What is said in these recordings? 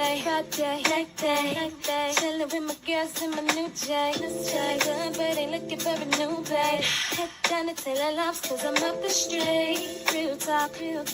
Friday, night day, chillin' with my girls in my new J. Feeling good, but ain't looking for a new babe. Head down to Taylor Lobs, cause I'm up the street. Real talk, no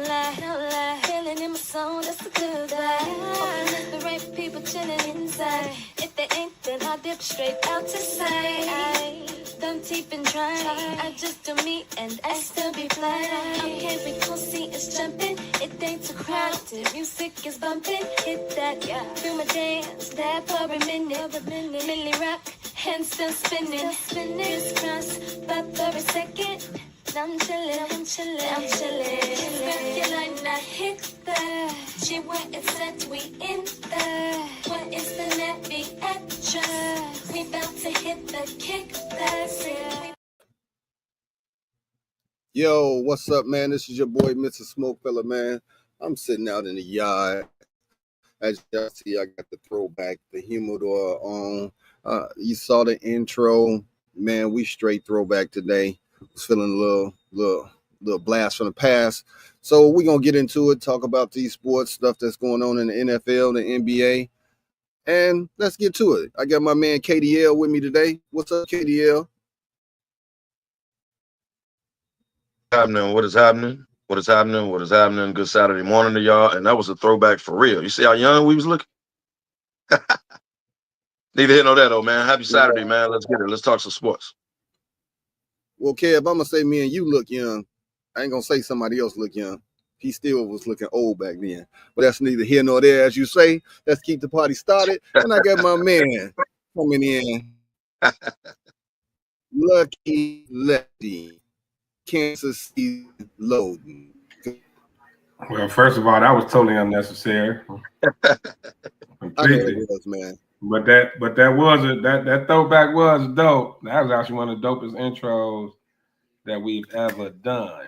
lie. Feeling in my soul, that's a good vibe. Hoping it's the right people chillin' inside. If they ain't, then I'll dip straight out to sight. Don't even try, I just do me and I still be fly. Okay, we gon' see it's jumping. It ain't too crowded, music is bumping. Hit that, do my dance, that for a minute. Millie rock, hands still spinning. Crisscross, but for a second. I'm chillin'. Grab your line, I hit that. She where it's at, we in there. What is the net, be extra. We bout to hit the kick that's it. Yo, what's up, man? This is your boy, Mr. SmokeFellas, man. I'm sitting out in the yard. As y'all see, I got the throwback, the Humidor on. You saw the intro. Man, we straight throwback today. Was feeling a little blast from the past. So we're going to get into it, talk about these sports, stuff that's going on in the NFL, the NBA. And let's get to it. I got my man KDL with me today. What's up, KDL? What is happening? Good Saturday morning to y'all. And that was a throwback for real. You see how young we was looking? Neither here nor there, though, man. Happy Saturday, man. Let's get it. Let's talk some sports. Well, Kev, I'm going to say me and you look young. I ain't going to say somebody else look young. He still was looking old back then. But that's neither here nor there, as you say. Let's keep the party started. And I got my man coming in. Lucky Lefty. Kansas City loading. Well, first of all, that was totally unnecessary. Completely. I know it was, man. But that throwback was dope. That was actually one of the dopest intros that we've ever done.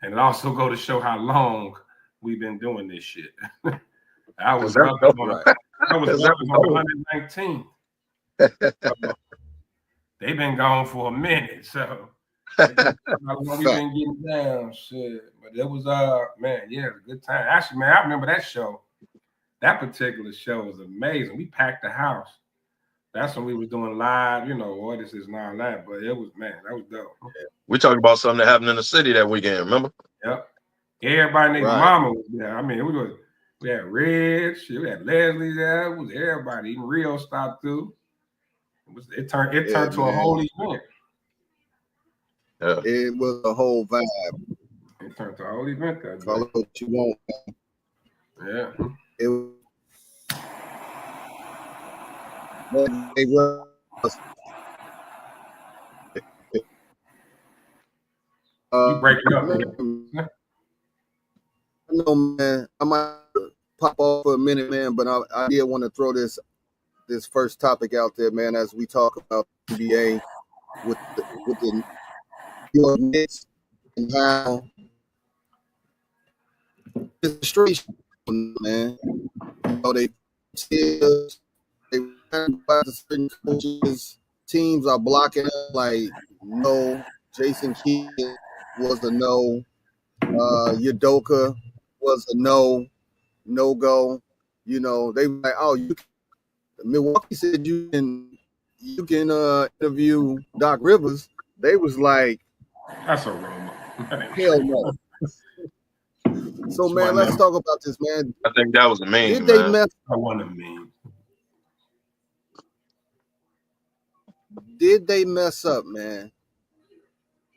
And it also go to show how long we've been doing this shit. I was on 119. They've been gone for a minute, so how long we've been getting down, shit. But it was man, yeah, it was a good time. Actually, man, I remember that show. That particular show was amazing. We packed the house. That's when we was doing live, or this is not live, but it was, man, that was dope. We talked about something that happened in the city that weekend, remember? Yep. Everybody named Mama was there. I mean, we had Red, we had Leslie there, it was everybody, even Rio stopped through. It turned to a whole event. Yeah. It was a whole vibe. It turned to a whole event that day. Call it what you want. Yeah. It was. You break it up, man. I know, man. I might pop off for a minute, man, but I did want to throw this first topic out there, man, as we talk about NBA with the New York Knicks and how it's straight, man. They certain coaches, teams are blocking it, like no. Jason Kidd was a no. Udoka was a no go. They were like, oh, Milwaukee said you can interview Doc Rivers. They was like, that's a rumor. Hell no. So man, let's talk about this, man. I think that was a meme. Did they mess? I want a meme. Did they mess up, man?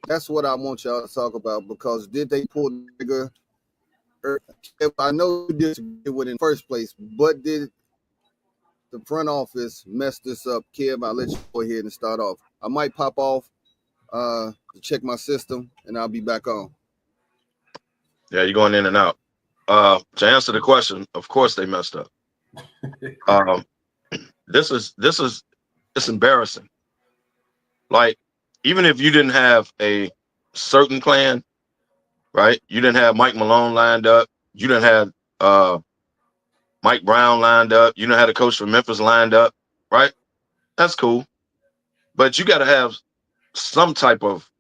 That's what I want y'all to talk about, because did they pull the trigger? I know you disagree with it in the first place, but did the front office mess this up? Kev, I'll let you go ahead and start off. I might pop off to check my system, and I'll be back on. Yeah, you're going in and out. To answer the question, of course they messed up. It's embarrassing. Like, even if you didn't have a certain plan, right? You didn't have Mike Malone lined up. You didn't have Mike Brown lined up. You didn't have the coach from Memphis lined up, right? That's cool. But you got to have some type of,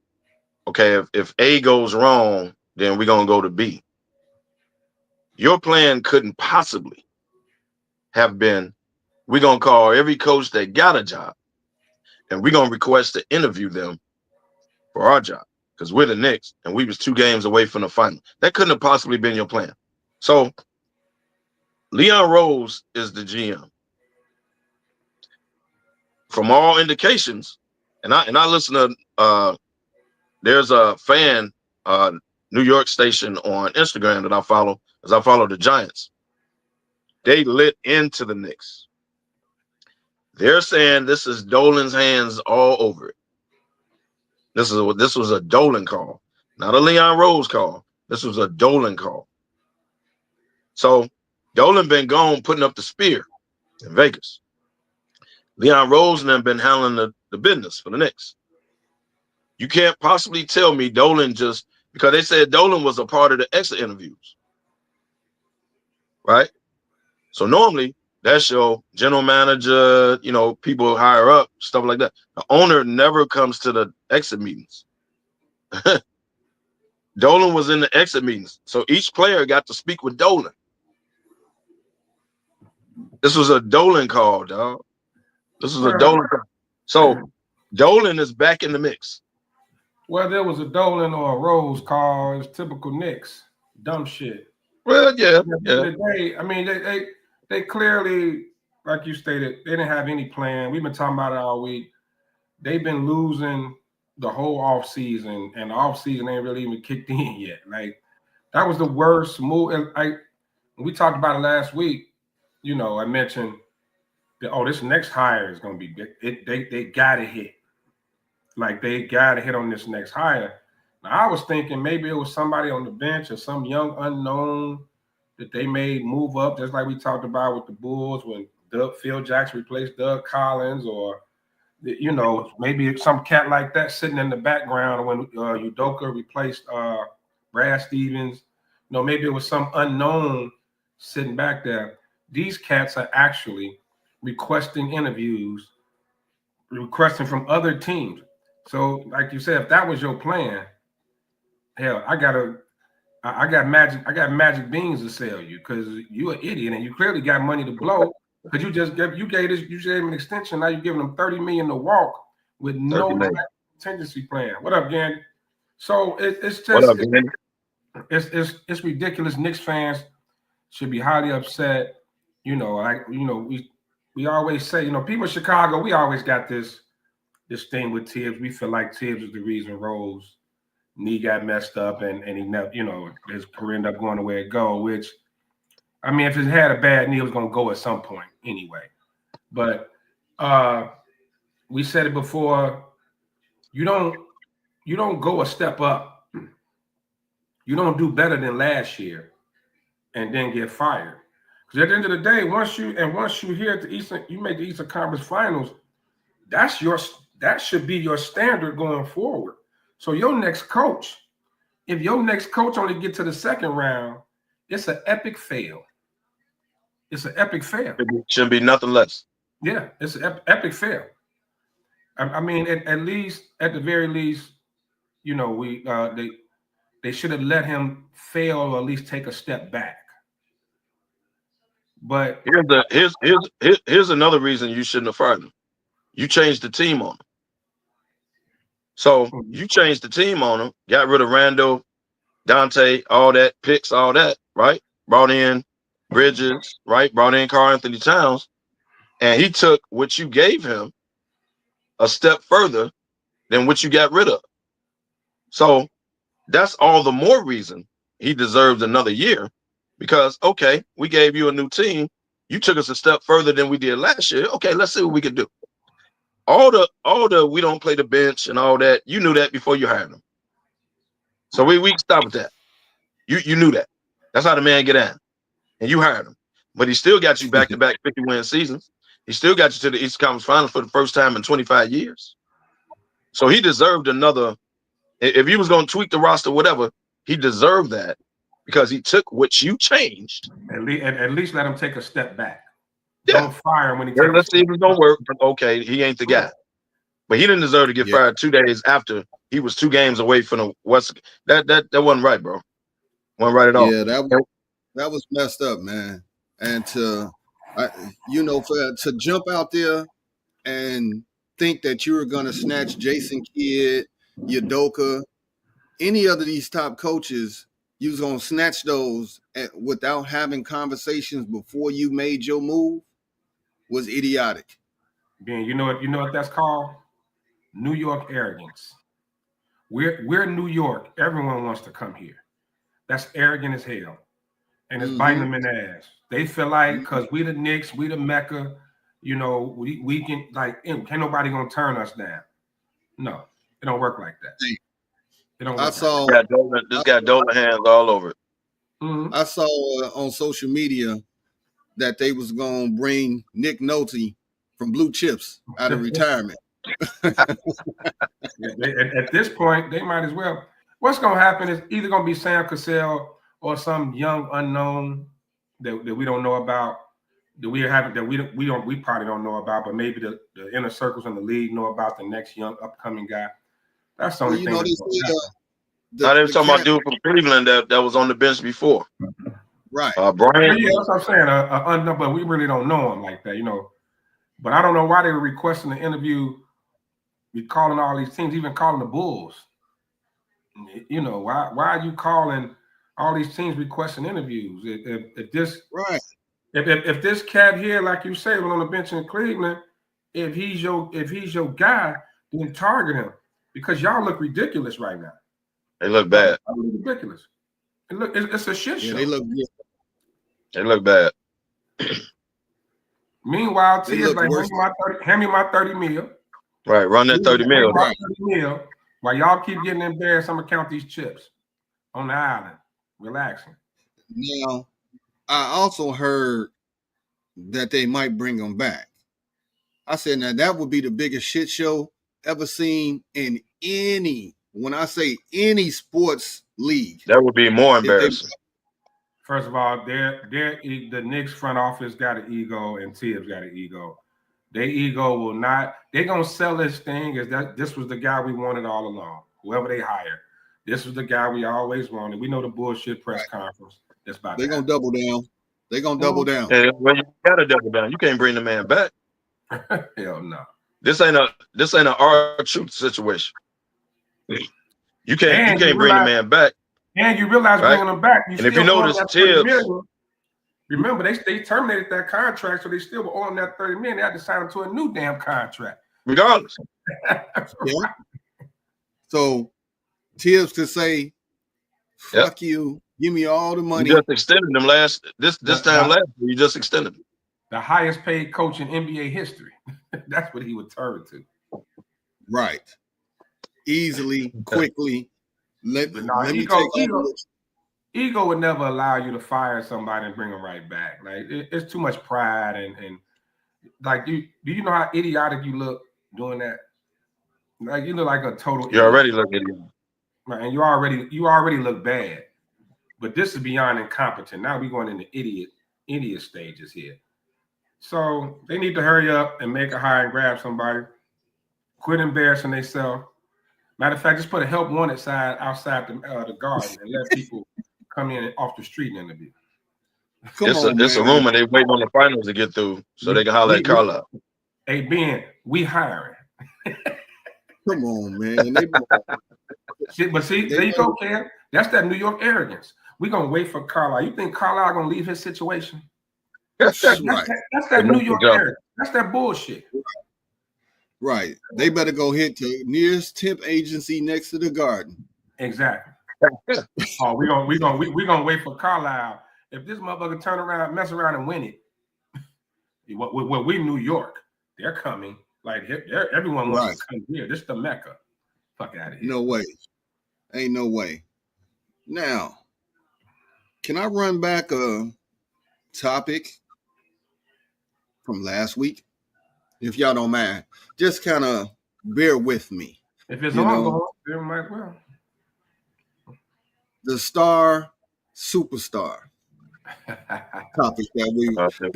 okay, if A goes wrong, then we're going to go to B. Your plan couldn't possibly have been, we're going to call every coach that got a job and we're going to request to interview them for our job because we're the Knicks and we was 2 games away from the final. That couldn't have possibly been your plan. So Leon Rose is the GM. From all indications, and I listen to there's a fan New York station on Instagram that I follow as I follow the Giants. They lit into the Knicks. They're saying this is Dolan's hands all over it. This was a Dolan call, not a Leon Rose call. This was a Dolan call. So Dolan been gone putting up the spear in Vegas. Leon Rose and them been handling the business for the Knicks. You can't possibly tell me Dolan just because they said Dolan was a part of the exit interviews, right? So normally that's your general manager, people higher up, stuff like that. The owner never comes to the exit meetings. Dolan was in the exit meetings. So each player got to speak with Dolan. This was a Dolan call, dog. This was a Dolan call. So Dolan is back in the mix. Well, there was a Dolan or a Rose call. It's typical Knicks. Dumb shit. Well, yeah. I mean, they clearly, like you stated, they didn't have any plan. We've been talking about it all week. They've been losing the whole offseason, and the offseason ain't really even kicked in yet. Like, that was the worst move. And we talked about it last week. I mentioned that, this next hire is going to be big. They got to hit. Like, they got to hit on this next hire. Now, I was thinking maybe it was somebody on the bench or some young unknown that they made move up, just like we talked about with the Bulls when Phil Jackson replaced Doug Collins, or, maybe some cat like that sitting in the background when Udoka replaced Brad Stevens. Maybe it was some unknown sitting back there. These cats are actually requesting interviews, requesting from other teams. So, like you said, if that was your plan, hell, I got magic beans to sell you because you're an idiot and you clearly got money to blow because you gave him an extension. Now you're giving him $30 million to walk with no contingency plan. What up, Gandy? So it's just it's ridiculous. Knicks fans should be highly upset. We always say, people in Chicago, we always got this thing with Tibbs. We feel like Tibbs is the reason Rose knee got messed up and he never, his career ended up going the way it go, which, I mean, if it had a bad knee, it was going to go at some point anyway. But we said it before, you don't go a step up. You don't do better than last year and then get fired. Because at the end of the day, once you here at the Eastern, you make the Eastern Conference Finals, that should be your standard going forward. So your next coach, if your next coach only get to the second round, it's an epic fail. It's an epic fail. It should be nothing less. Yeah, it's an epic fail. I mean, at the very least, they should have let him fail or at least take a step back. But here's another reason you shouldn't have fired him. You changed the team on him. So you changed the team on him, got rid of Randall, Dante, all that, picks, all that, right? Brought in Bridges, right? Brought in Karl Anthony Towns. And he took what you gave him a step further than what you got rid of. So that's all the more reason he deserves another year because, okay, we gave you a new team. You took us a step further than we did last year. Okay, let's see what we can do. All the we don't play the bench and all that, you knew that before you hired him. So we can stop with that. You knew that. That's how the man get in. And you hired him. But he still got you back-to-back 50-win seasons. He still got you to the Eastern Conference Finals for the first time in 25 years. So he deserved another. If he was going to tweak the roster, whatever, he deserved that because he took what you changed. At least let him take a step back. Yeah. Don't fire him when he takes let's see if it's going to work. Okay, he ain't the guy. But he didn't deserve to get fired 2 days after he was 2 games away from the West. That wasn't right, bro. Wasn't right at all. Yeah, that was messed up, man. And to To jump out there and think that you were going to snatch Jason Kidd, Udoka, any of these top coaches, you was going to snatch those without having conversations before you made your move was idiotic. Ben, you know what that's called? New York arrogance. We're New York. Everyone wants to come here. That's arrogant as hell. And it's biting them in the ass. They feel like because we the Knicks, we the Mecca, we can can't nobody gonna turn us down. No, it don't work like that. It don't work. This got Dolan hands all over it. Mm-hmm. I saw on social media that they was gonna bring Nick Nolte from Blue Chips out of retirement. At this point, they might as well. What's gonna happen is either gonna be Sam Cassell or some young unknown that we don't know about, that we probably don't know about, but maybe the inner circles in the league know about the next young upcoming guy. That's the only thing. Now they were talking about dude from Cleveland that was on the bench before. Right. Brian. Yeah, that's what I'm saying. But we really don't know him like that, But I don't know why they were requesting the interview. Be calling all these teams, even calling the Bulls. Why are you calling all these teams requesting interviews? If this cat here, like you say, was on the bench in Cleveland, if he's your guy, then target him because y'all look ridiculous right now. They look bad. Ridiculous. It's a shit show. They look good. They look bad. Meanwhile, T is like, hand me my 30 mil. Right, run that 30 mil. Right. 30 mil. While y'all keep getting embarrassed, I'm gonna count these chips on the island, relaxing. Now, I also heard that they might bring them back. I said, now that would be the biggest shit show ever seen in any, when I say any sports league. That would be more embarrassing. First of all, the Knicks front office got an ego and Tibbs got an ego. Their ego will not. They're gonna sell this thing as that this was the guy we wanted all along. Whoever they hire, this was the guy we always wanted. We know the bullshit press conference. That's about. They're gonna double down. They're gonna double down. Hey, well, you gotta double down. You can't bring the man back. Hell no. This ain't an R-Truth situation. You can't bring the man back. And you realize bringing them back. And if you notice, Tibbs. Remember, they terminated that contract, so they still were on that 30 million. They had to sign him to a new damn contract. Regardless. Yeah. So Tibbs could say, fuck you, give me all the money. You just extended them this time last year, you just extended them. The highest paid coach in NBA history. That's what he would turn to. Right. Easily, quickly. Let me Ego would never allow you to fire somebody and bring them right back. Like it's too much pride and like do you know how idiotic you look doing that? Like you look like a total. You already look idiotic. Right, and you already look bad. But this is beyond incompetent. Now we're going into idiot stages here. So they need to hurry up and make a hire and grab somebody. Quit embarrassing themselves. Matter of fact, just put a help wanted sign outside the garden and let people come in off the street and interview. It's a rumor they waiting on the finals to get through so they can holler at Carlisle. Hey Ben, we hiring. Come on, man. There you go, Cam. That's that New York arrogance. We're gonna wait for Carlisle. You think Carlisle gonna leave his situation? That's that New York arrogance. That's that bullshit. Right. They better go hit the nearest temp agency next to the garden. Exactly. Oh, we're gonna wait for Carlisle. If this motherfucker turn around, mess around and win it, well, we New York. They're coming. Like everyone wants to come here. This is the Mecca. Fuck out of here. No way. Ain't no way. Now, can I run back a topic from last week? If y'all don't mind, just kind of bear with me. If it's ongoing, then might well. The superstar topic that we were having.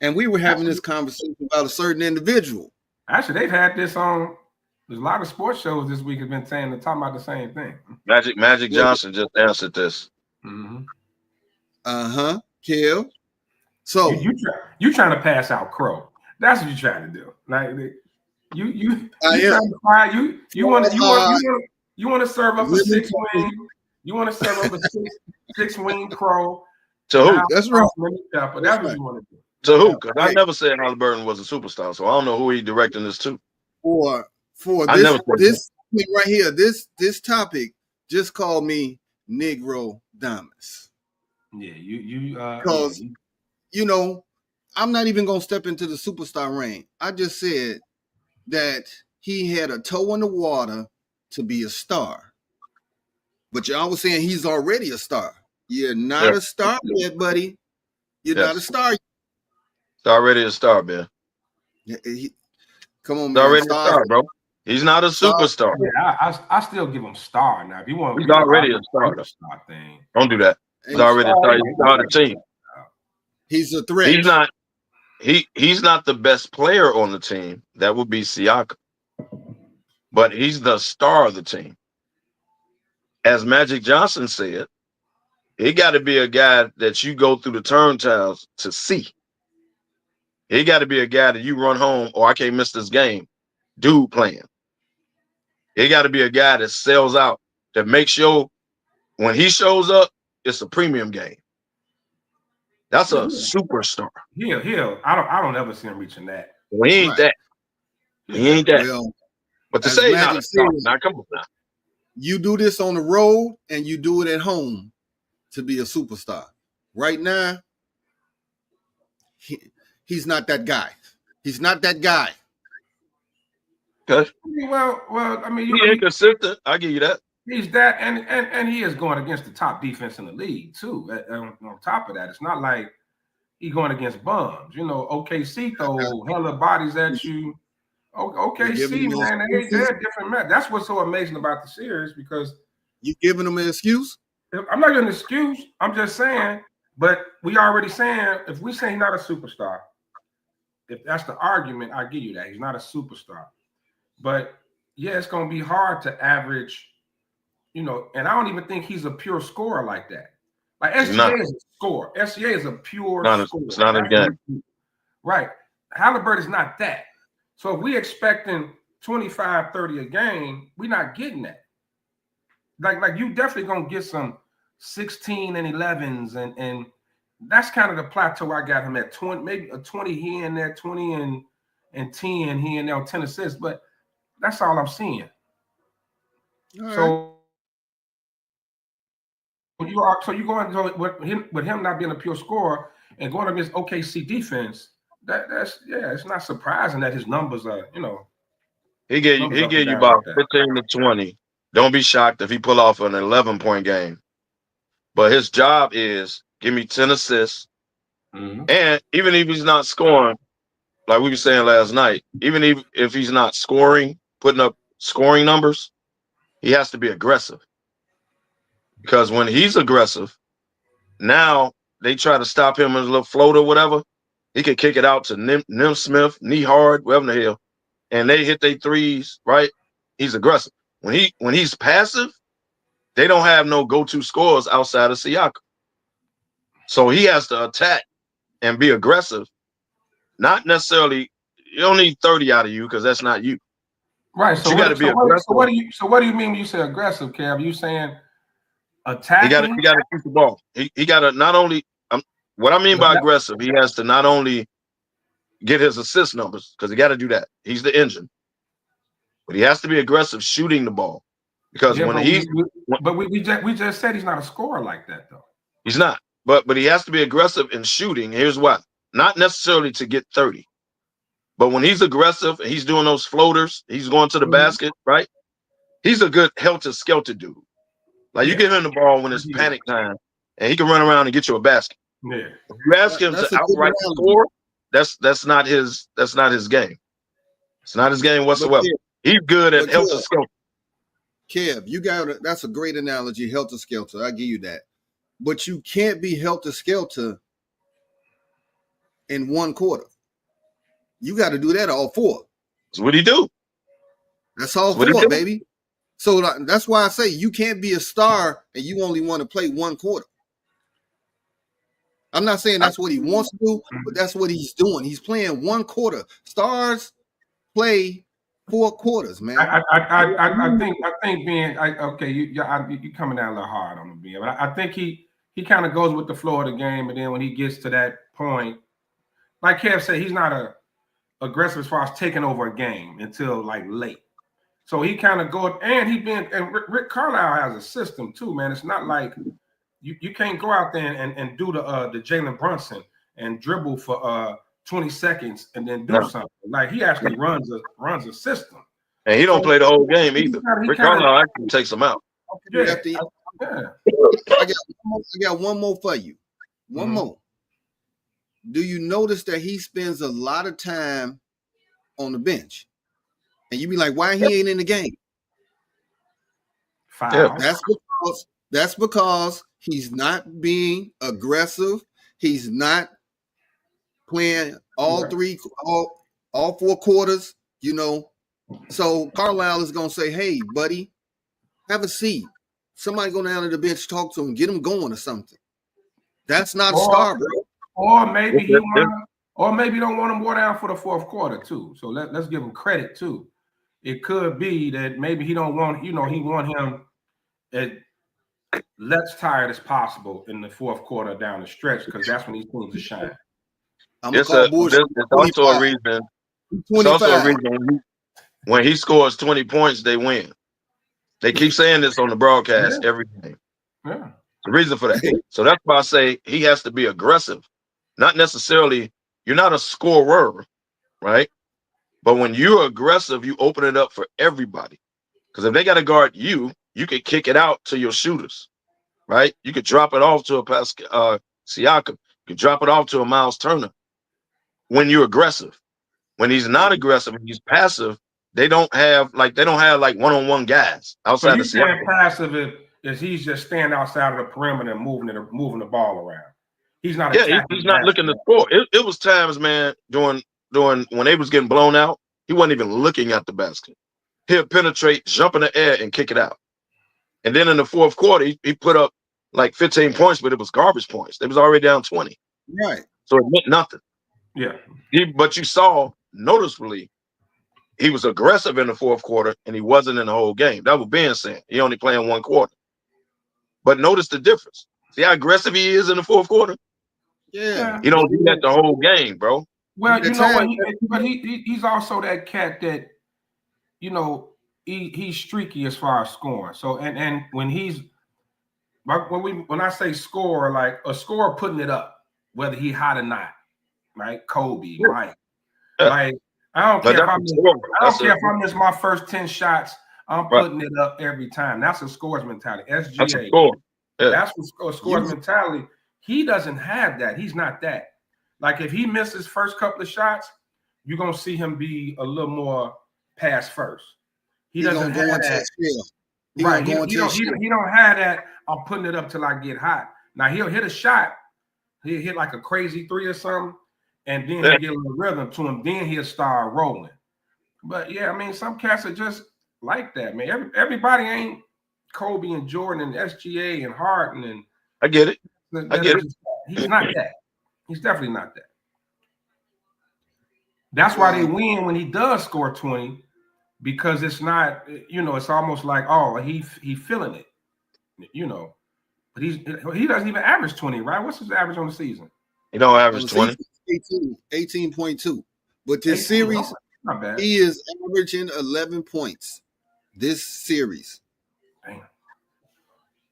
And we were having this conversation about a certain individual. Actually, they've had this on. There's a lot of sports shows this week have been saying they're talking about the same thing. Magic Johnson just answered this. Mm-hmm. Kill. So you trying to pass out Crow. That's what you're trying to do. Like you I am. trying to find you want to serve up a 6-wing. You want to serve up a six-wing Crow. To who? That's right. But that's what you want to do. To who? Because I never said Halliburton was a superstar, so I don't know who he directing this to. For I never said this thing right here, this topic just called me Negro Damas. Yeah, because you know, I'm not even gonna step into the superstar reign. I just said that he had a toe in the water to be a star. But y'all was saying he's already a star. You're not a star yet, buddy. You're not a star. He's already a star, man. Come on, He's man. already a star, bro. He's not a superstar. Yeah, I still give him star now. If you want, he's already a star. Thing. Don't do that. He's already a star. He's started the team. He's a threat. He's not the best player on the team. That would be Siakam. But he's the star of the team. As Magic Johnson said, he got to be a guy that you go through the turntiles to see. He got to be a guy that you run home, or I can't miss this game. Dude playing. He got to be a guy that sells out, that makes sure when he shows up, it's a premium game. That's a superstar. I don't ever see him reaching that. Well, he ain't that. He ain't that. Well, but to say not a star, now come on now. You do this on the road and you do it at home to be a superstar. Right now, he's not that guy. He's not that guy. Okay. Well, I mean, he ain't consistent. I give you that. He's that, and he is going against the top defense in the league too. On top of that, it's not like he's going against bums. You know, OKC throw hella bodies at you. OKC, man, they're a different match. That's what's so amazing about the series, because you giving them an excuse. I'm not giving an excuse. I'm just saying, but we already saying, if we say he's not a superstar, if that's the argument, I give you that he's not a superstar. But yeah, it's going to be hard to average, you know, and I don't even think he's a pure scorer like that. Like SGA is a scorer. SGA is a pure scorer. It's not a game. Right. Halliburton is not that. So if we're expecting 25, 30 a game, we're not getting that. Like you definitely going to get some 16 and 11s, and that's kind of the plateau I got him at. 20, maybe a 20 here and there, 20 and 10 here and there, 10 assists, but that's all I'm seeing. So you going with him not being a pure scorer and going against OKC defense. It's not surprising that his numbers are, you know. He gave you about 15 to 20. Don't be shocked if he pull off an 11-point game. But his job is give me 10 assists. Mm-hmm. And even if he's not scoring, like we were saying last night, even if he's not scoring, putting up scoring numbers, he has to be aggressive. Because when he's aggressive, now they try to stop him in a little float or whatever. He could kick it out to Nim Smith, knee hard, wherever the hell, and they hit their threes, right? He's aggressive. When he's passive, they don't have no go-to scores outside of Siakam. So he has to attack and be aggressive. Not necessarily, you don't need 30 out of you because that's not you. Right. So you got to be aggressive. What do you mean when you say aggressive, Kev? You saying attacking? He got to shoot the ball. He got to not only. What I mean by aggressive, he has to not only get his assist numbers, because he got to do that. He's the engine. But he has to be aggressive shooting the ball. Because we just said he's not a scorer like that, though. He's not. But he has to be aggressive in shooting. Here's why. Not necessarily to get 30. But when he's aggressive and he's doing those floaters, he's going to the basket, right? He's a good helter-skelter dude. Like you give him the ball when it's panic time, and he can run around and get you a basket. Yeah. If you ask him to outright score, that's not his game. It's not his game whatsoever. He's good at helter-skelter. Kev, that's a great analogy, helter-skelter. I give you that. But you can't be helter-skelter in one quarter. You got to do that all four. That's what he do. That's all four, baby. So that's why I say you can't be a star and you only want to play one quarter. I'm not saying that's what he wants to do, but that's what he's doing. He's playing 1 quarter. Stars play 4 quarters, man. I think being okay. You coming down a little hard on him, being, but I think he kind of goes with the flow of the game, and then when he gets to that point, like Kev said, he's not aggressive as far as taking over a game until like late. So he kind of goes, and Rick Carlisle has a system too, man. It's not like you can't go out there and do the Jalen Brunson and dribble for 20 seconds and then do something. Like he actually runs a system. And he don't play the whole game either. Rick Carlisle actually takes him out. I got one more for you. One more. Do you notice that he spends a lot of time on the bench? And you be like, why he ain't in the game? Foul. That's because he's not being aggressive. He's not playing all 4 quarters, you know. So Carlisle is gonna say, hey, buddy, have a seat. Somebody go down to the bench, talk to him, get him going or something. That's not a star, bro. Or maybe maybe don't want him more down for the 4th quarter too. So let's give him credit too. It could be that maybe he don't want, he want him at less tired as possible in the 4th quarter down the stretch, because that's when he's going to shine. It's also a reason. It's also a reason when he scores 20 points, they win. They keep saying this on the broadcast every game. Yeah. The reason for that. So that's why I say he has to be aggressive. Not necessarily, you're not a scorer, right? But when you're aggressive, you open it up for everybody. Because if they got to guard you, you could kick it out to your shooters, right? You could drop it off to a Siakam. You could drop it off to a Miles Turner. When you're aggressive. When he's not aggressive and he's passive, they don't have like one-on-one guys outside of Siakam. Passive is he's just standing outside of the perimeter and moving the ball around. He's not. Yeah, he's not looking to score. It was times, man, during when they was getting blown out, he wasn't even looking at the basket. He'll penetrate, jump in the air, and kick it out. And then in the 4th quarter, he put up like 15 points, but it was garbage points. They was already down 20. Right. So it meant nothing. Yeah. But you saw noticeably he was aggressive in the 4th quarter, and he wasn't in the whole game. That was Ben saying. He only playing 1 quarter. But notice the difference. See how aggressive he is in the 4th quarter? Yeah. He don't do that the whole game, bro. Well, you know what? But he's also that cat that, he's streaky as far as scoring. So and when I say score, like a scorer putting it up, whether he hot or not, right? Kobe, Mike, like I don't care if I miss my first 10 shots, I'm putting it up every time. That's a scorer's mentality. SGA. That's a score. Yeah. That's a scorer's mentality. He doesn't have that. He's not that. Like if he misses first couple of shots, you're gonna see him be a little more pass first. He doesn't have that. Right. He don't have that. I'm putting it up till I get hot. Now he'll hit a shot. He'll hit like a crazy 3 or something, and then he'll get a little rhythm to him. Then he'll start rolling. But yeah, I mean, some cats are just like that, man. Everybody ain't Kobe and Jordan and SGA and Harden and. I get it. He's not that. He's definitely not that. That's why they win when he does score 20, because it's not, it's almost like, oh, he feeling it, But he doesn't even average 20, right? What's his average on the season? He don't average 20. 18.2. But this series, not bad. He is averaging 11 points this series. Damn.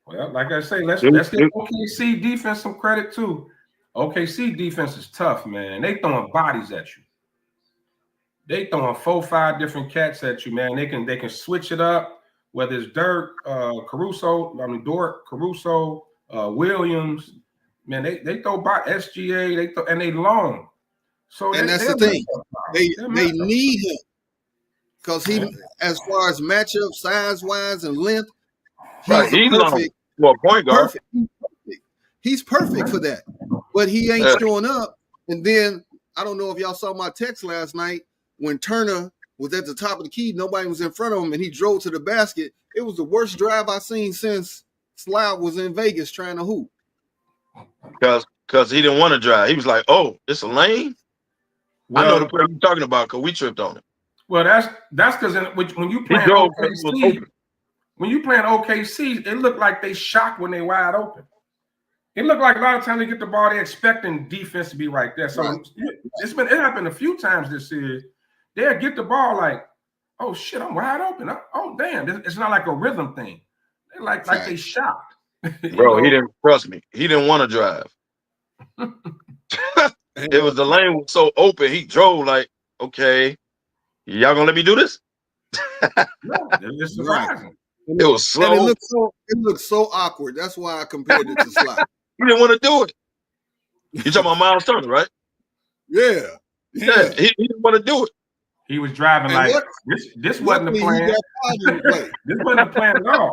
Well, like I say, let's give OKC defense some credit too. OKC defense is tough, man. They throwing bodies at you. They throwing 4-5 different cats at you, man. They can switch it up, whether it's Dort, Caruso, Williams. Man, they throw by SGA, and they long. So that's the thing. They need him. Because he, as far as matchup size-wise and length, he's perfect. Well, point guard. He's perfect for that. But he ain't showing up. And then, I don't know if y'all saw my text last night, when Turner was at the top of the key, nobody was in front of him, and he drove to the basket. It was the worst drive I've seen since Sloud was in Vegas trying to hoop. Because because he didn't want to drive. He was like, "Oh, it's a lane. I know the Well, play you're talking about because we tripped on it." well, that's because when you He playing drove 'cause it was OKC, open. when you playing OKC, it looked like they shocked when they wide open. It looked like a lot of times they get the ball, they're expecting defense to be right there. So it happened a few times this series. They'll get the ball like, oh shit, I'm wide open. Oh damn, it's not like a rhythm thing. They're like they shocked. Bro, he didn't trust me. He didn't want to drive. It was the lane was so open. He drove like, okay, y'all gonna let me do this? No, it's surprising. It was slow. And it looked so awkward. That's why I compared it to slide. He didn't want to do it. You talking about Miles Turner, right? Yeah. He didn't want to do it. He was driving And like this wasn't the plan. This wasn't the plan at all.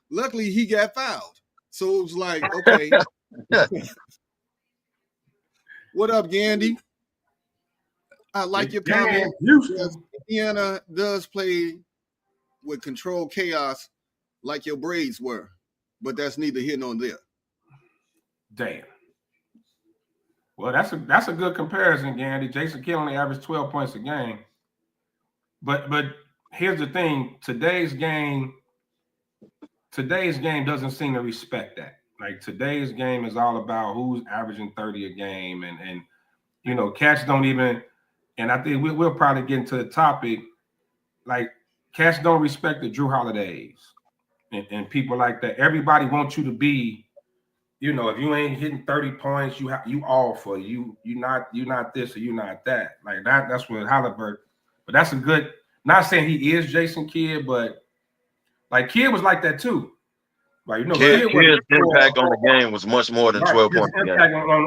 Luckily he got fouled. So it was like, okay. What up, Gandy? I like your comment. Indiana does play with controlled chaos like your Braves were, but that's neither here nor there. Damn. Well, that's a good comparison, Gandy. Jason Kidd only averaged 12 points a game. But here's the thing: today's game doesn't seem to respect that. Like today's game is all about who's averaging 30 a game, and you know, cats don't even. And I think we'll probably get into the topic. Like cats don't respect the Drew Holidays and people like that. Everybody wants you to be, you know, if you ain't hitting 30 points, you all for you. You're not this or you're not that. Like that's what Halliburton. But that's a good. Not saying he is Jason Kidd, but like Kidd was like that too. Like you know, Kidd's impact on the game was much more than 12 points.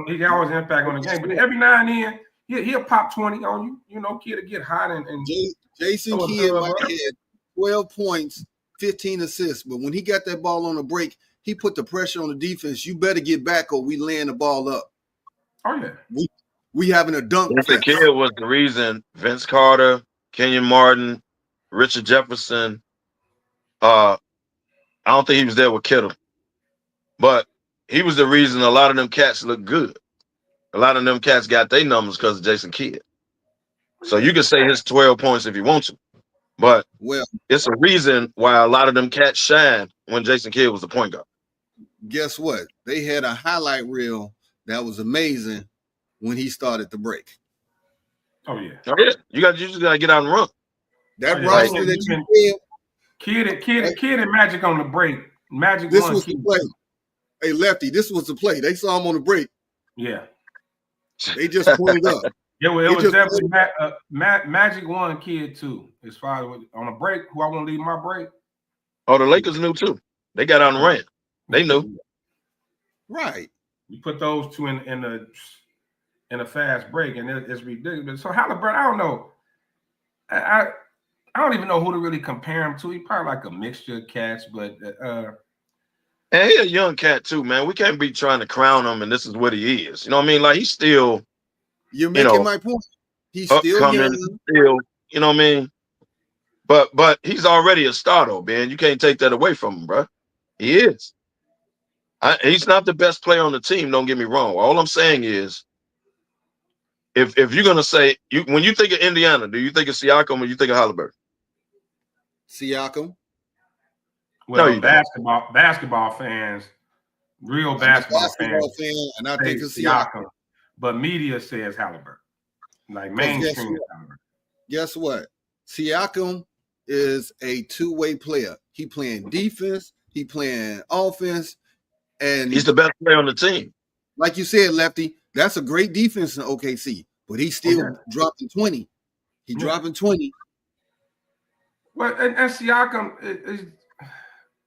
He always impact on the game, but every now and then he'll pop 20 on you. You know, Kidd will get hot and Jason Kidd might have had 12 points, 15 assists, but when he got that ball on the break, he put the pressure on the defense. You better get back or we laying the ball up. Oh yeah, we having a dunk. Jason Kidd was the reason Vince Carter, Kenyon Martin, Richard Jefferson. I don't think he was there with Kittle, but he was the reason a lot of them cats look good. A lot of them cats got their numbers because of Jason Kidd. So you can say his 12 points if you want to, but it's a reason why a lot of them cats shine when Jason Kidd was the point guard. Guess what? They had a highlight reel that was amazing when he started the break. Oh yeah. You just gotta get out and run. That roster that you did. Kidd and Magic on the break. Magic. This was the play. Hey, Lefty, this was the play. They saw him on the break. Yeah. They just pointed up. Yeah, well, it was definitely Magic won, Kidd too. As far as on a break, who I want to leave my break. Oh, the Lakers knew too. They got out and ran. They knew. Right. You put those two in a fast break, and it's ridiculous. So Halliburton, I don't know. I don't even know who to really compare him to. He's probably like a mixture of cats, but and he's a young cat too, man. We can't be trying to crown him, and this is what he is. You know what I mean? Like he's still. You're making my point. He's still young. Still, you know what I mean? But he's already a star, though, man. You can't take that away from him, bro. He is. He's not the best player on the team. Don't get me wrong. All I'm saying is, if you're gonna say when you think of Indiana, do you think of Siakam or you think of Halliburton? Siakam. Well, no, basketball fans, real basketball fans, and I think it's Siakam. But media says Halliburton. Like mainstream is Halliburton. Guess what? Siakam is a two-way player. He playing defense, he playing offense, and he's the best player on the team. Like you said, Lefty, that's a great defense in OKC, but he's still dropping 20. He's dropping 20. Well, and Siakam is,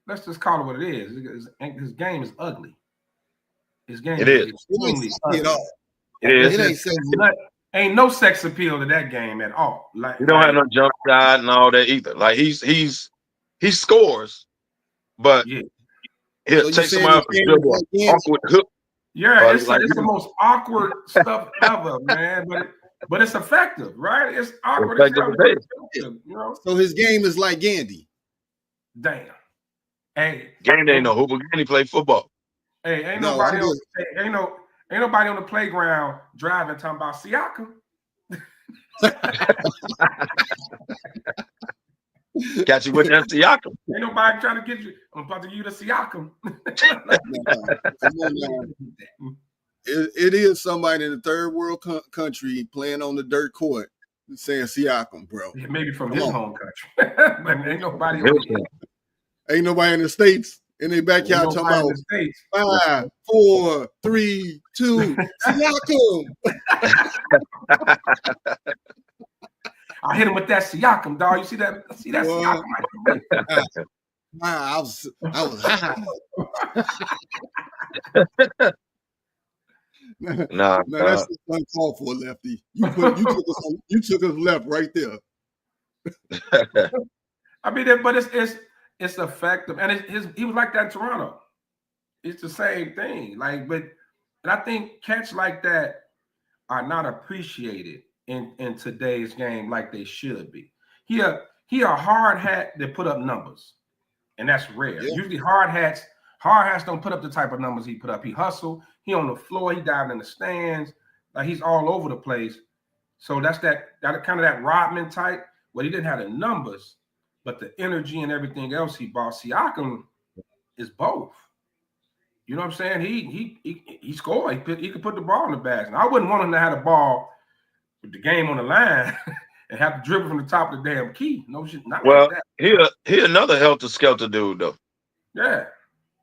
let's just call it what it is. His game is ugly. His game is extremely ugly. It is. Ain't no sex appeal to that game at all. Like he don't have no jump shot and all that either. Like he scores, but he'll take somebody off the dribble, awkward hook. Yeah, it's the most awkward stuff ever, man. But it's effective, right? It's awkward. You know? So his game is like Gandy. Damn. Hey, Gandy ain't no hooper. Gandy play football. Hey, ain't No, nobody on, ain't nobody on the playground driving talking about Siakam. Got you with that Siakam. Ain't nobody trying to get you. I'm about to use the Siakam. Come on now. It is somebody in the third world country playing on the dirt court saying Siakam, bro. Yeah, maybe from his home country, but ain't nobody Ain't nobody in the States in their backyard talking about 5, 4, 3, 2, Siakam. I hit him with that Siakam, dog. You see that? See that Siakam? I was high. Nah, that's just uncalled for, Lefty. You took us left right there. I mean, but it's effective, and he was like that in Toronto. It's the same thing, and I think cats like that are not appreciated in today's game like they should be. He a hard hat that put up numbers, and that's rare. Yeah. Usually hard hats don't put up the type of numbers he put up. He hustle. He on the floor. He diving in the stands. Like he's all over the place. So that's that kind of that Rodman type. Well, he didn't have the numbers, but the energy and everything else he brought. Siakam is both. You know what I'm saying? He scored. He could put the ball in the bag. And I wouldn't want him to have the ball with the game on the line and have to dribble from the top of the damn key. No shit. Not like that. He another helter-skelter dude though. Yeah.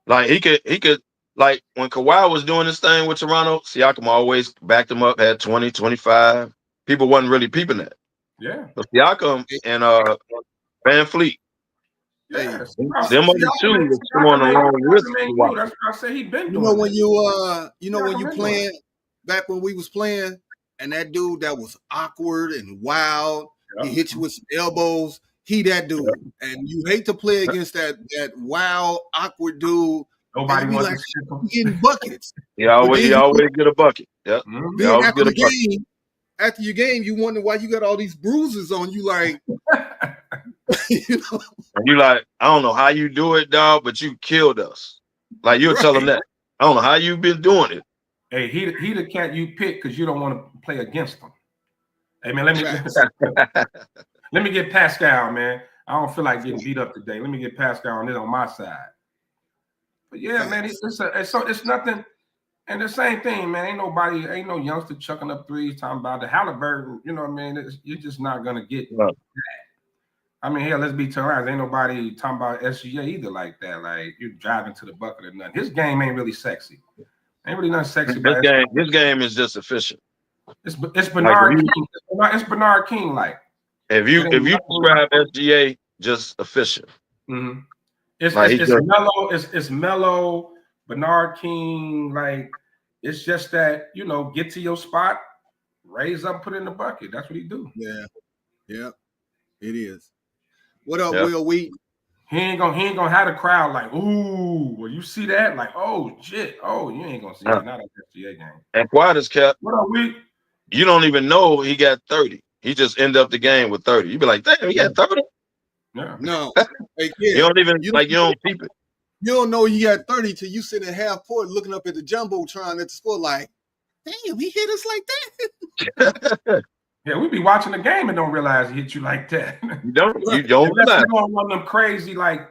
Like he could like when Kawhi was doing this thing with Toronto, Siakam always backed him up, had 20, 25. People wasn't really peeping that. Yeah. But Siakam and Van Fleet. Yeah. Them other two was going along with Kawhi. That's what I say he been doing. When you playing back when we was playing, and that dude that was awkward and wild, he hit you with some elbows. He that dude, and you hate to play against that wild, awkward dude. Nobody wants like getting buckets. He always get a bucket. Yeah. Then after your game, you wonder why you got all these bruises on you. Like, you know, and you like, I don't know how you do it, dog, but you killed us. Like you'll tell him that. I don't know how you've been doing it. Hey, he the cat you pick because you don't want to play against him. Hey man, let me get Pascal, man. I don't feel like getting beat up today. Let me get Pascal on my side. But yeah, man, it's nothing. And the same thing, man. Ain't no youngster chucking up threes talking about the Halliburton. You know what I mean? You're just not gonna get that. I mean, hell, let's be honest. Ain't nobody talking about SGA either like that. Like you're driving to the bucket or nothing. His game ain't really sexy. Ain't really nothing sexy about his game is just efficient. It's Bernard King. It's Bernard King like. If you describe SGA just efficient. Mm-hmm. It's mellow. It's mellow. Bernard King, like it's just that, you know, get to your spot, raise up, put it in the bucket. That's what he do. Yeah, it is. What up, Will Wheat? He ain't gonna have the crowd like, ooh, well, you see that? Like, oh shit, oh, you ain't gonna see that. Not a SGA game. And quiet as kept. What up, Wheat? You don't even know he got 30. He just ended up the game with 30. You be like, damn, he got 30. Yeah. No, hey, you don't even you don't peep it. You don't know he had 30 till you sit in half court looking up at the jumbotron at the score like, damn, he hit us like that. Yeah, we be watching the game and don't realize he hit you like that. You don't realize. You don't want them crazy like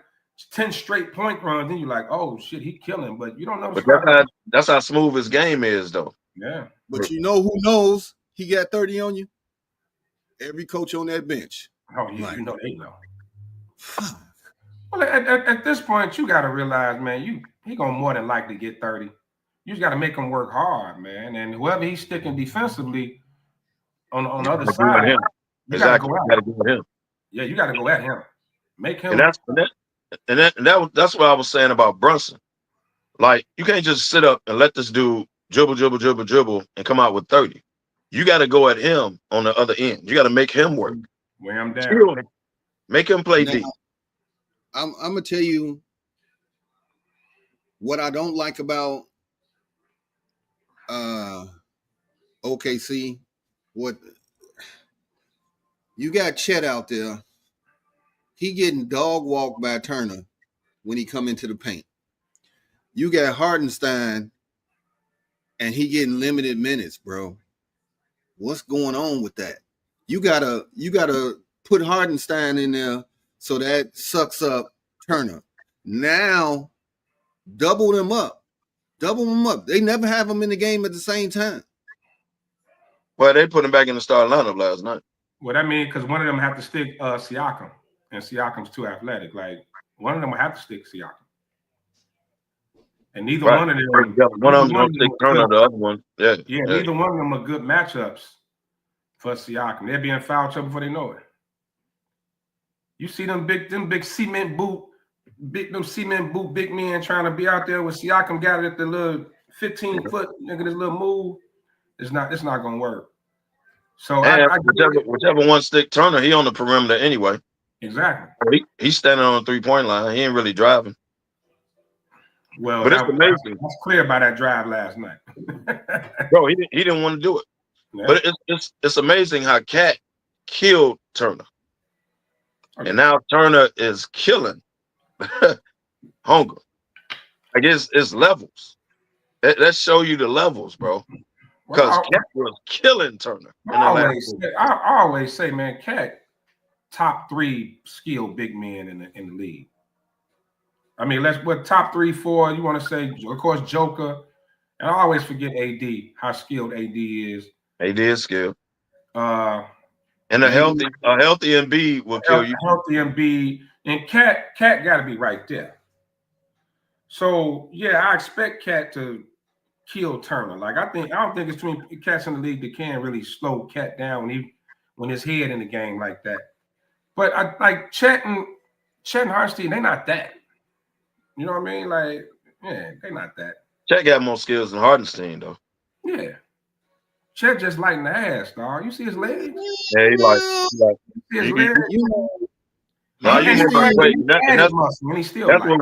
10 straight point runs, then you're like, oh shit, he killing, but you don't know. But that's how smooth his game is, though. Yeah. But you know who knows he got 30 on you? Every coach on that bench. Oh yeah, like, you know they know. Well, at this point, you got to realize, man, he gonna more than likely get 30. You just got to make him work hard, man. And whoever he's sticking defensively on the other side, you got to go at him. Yeah, you got to go at him. Make him. And that's what I was saying about Brunson. Like, you can't just sit up and let this dude dribble, and come out with 30. You got to go at him on the other end. You got to make him work. Wear him down. Make him play deep. I'm gonna tell you what I don't like about OKC. What you got Chet out there, he getting dog walked by Turner when he come into the paint. You got Hardenstein, and he getting limited minutes, bro. What's going on with that? You gotta put Hardenstein in there so that sucks up Turner. Now double them up. They never have them in the game at the same time. Well, they put him back in the starting lineup last night. Well, that means because one of them have to stick Siakam, and Siakam's too athletic. Like one of them will have to stick Siakam, and neither one of them. One of them don't stick Turner, the other one. Yeah. Neither one of them are good matchups for Siakam. They'll be in foul trouble before they know it. You see them big cement boot big men trying to be out there with Siakam got it at the little 15-foot nigga, this little move. It's not gonna work. So whichever one stick Turner, he on the perimeter anyway. Exactly. He's standing on the 3-point line. He ain't really driving. Well, but it's amazing. That's clear by that drive last night. Bro, he didn't want to do it. Yeah. But it's amazing how Cat killed Turner. Okay. And now Turner is killing Hunger. I guess it's levels. Let's show you the levels, bro. Because Cat was killing Turner. I always say, man, Cat top 3 skilled big men in the league. I mean, top 3, 4, you want to say, of course, Joker. And I always forget AD, how skilled AD is. AD is skilled. And a healthy Embiid will kill you. Healthy Embiid. And Cat got to be right there. So, yeah, I expect Cat to kill Turner. Like, I don't think it's between cats in the league that can really slow Cat down when his head in the game like that. But I like Chet and Hartenstein, they're not that. You know what I mean? Like, yeah, they're not that. Chet got more skills than Hartenstein, though. Yeah. Chet just lighting the ass, dog. You see his legs? Yeah, he like his legs. That's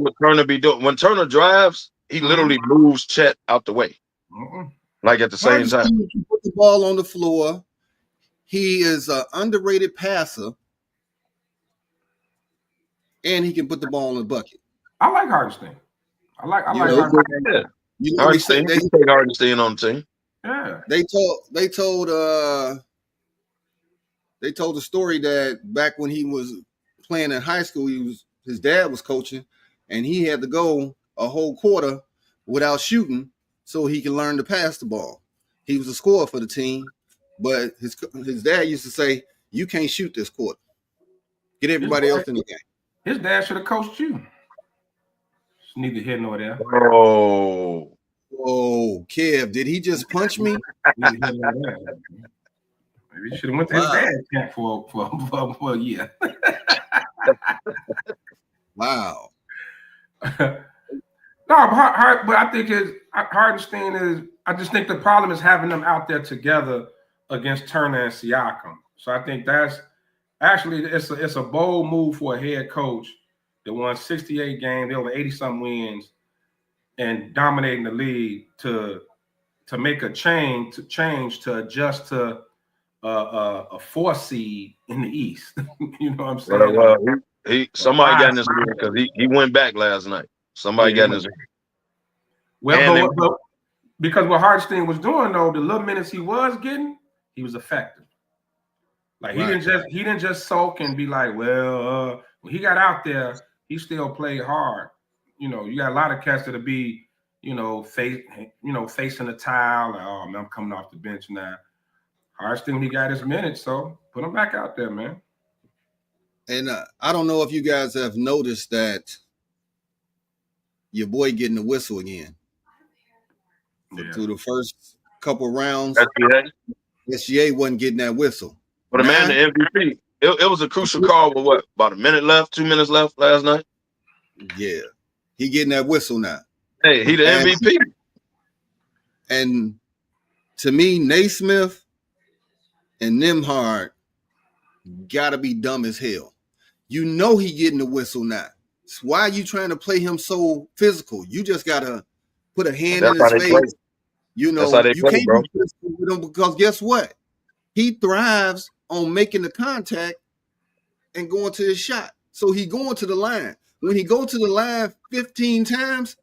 what Turner be doing. When Turner drives, he literally moves Chet out the way. Like at the same time. He can put the ball on the floor. He is an underrated passer. And he can put the ball in the bucket. I like Hartenstein. I like Hartenstein. Yeah. You know, Hartenstein, they take Hartenstein on the team. Yeah. They told the story that back when he was playing in high school, his dad was coaching, and he had to go a whole quarter without shooting so he can learn to pass the ball. He was a scorer for the team, but his dad used to say, "You can't shoot this quarter. Get everybody else in the game." His dad should have coached you. It's neither here nor there. Oh, Kev, did he just punch me? Maybe he should have went to his dad's camp for a year. Wow. No, but I think Hartenstein is. I just think the problem is having them out there together against Turner and Siakam. So I think that's actually it's a bold move for a head coach that won 68 games, over 80-something wins, and dominating the league to make a change to adjust to a 4 seed in the East. You know what I'm saying? Well, somebody got in his ear because he went back last night. Somebody got in his ear. Well, but because what Hartenstein was doing though, the little minutes he was getting, he was effective. Like he didn't just sulk and be like, well, when he got out there, he still played hard. You know, you got a lot of cats that'll be, facing the towel. Like, oh man, I'm coming off the bench now. Hartenstein, he got his minutes, so put him back out there, man. And I don't know if you guys have noticed that your boy getting the whistle again. Yeah. Through the first couple rounds, SGA wasn't getting that whistle. But the man, the MVP, it was a crucial call with what, about 2 minutes left last night? Yeah. He getting that whistle now. Hey, he the MVP. And to me, Naismith and Nembhard gotta be dumb as hell. You know he getting the whistle now. So why are you trying to play him so physical? You just gotta put a hand in his face. Play. You know, you can't be physical with him because guess what? He thrives on making the contact and going to his shot. So he going to the line. When he go to the line 15 times,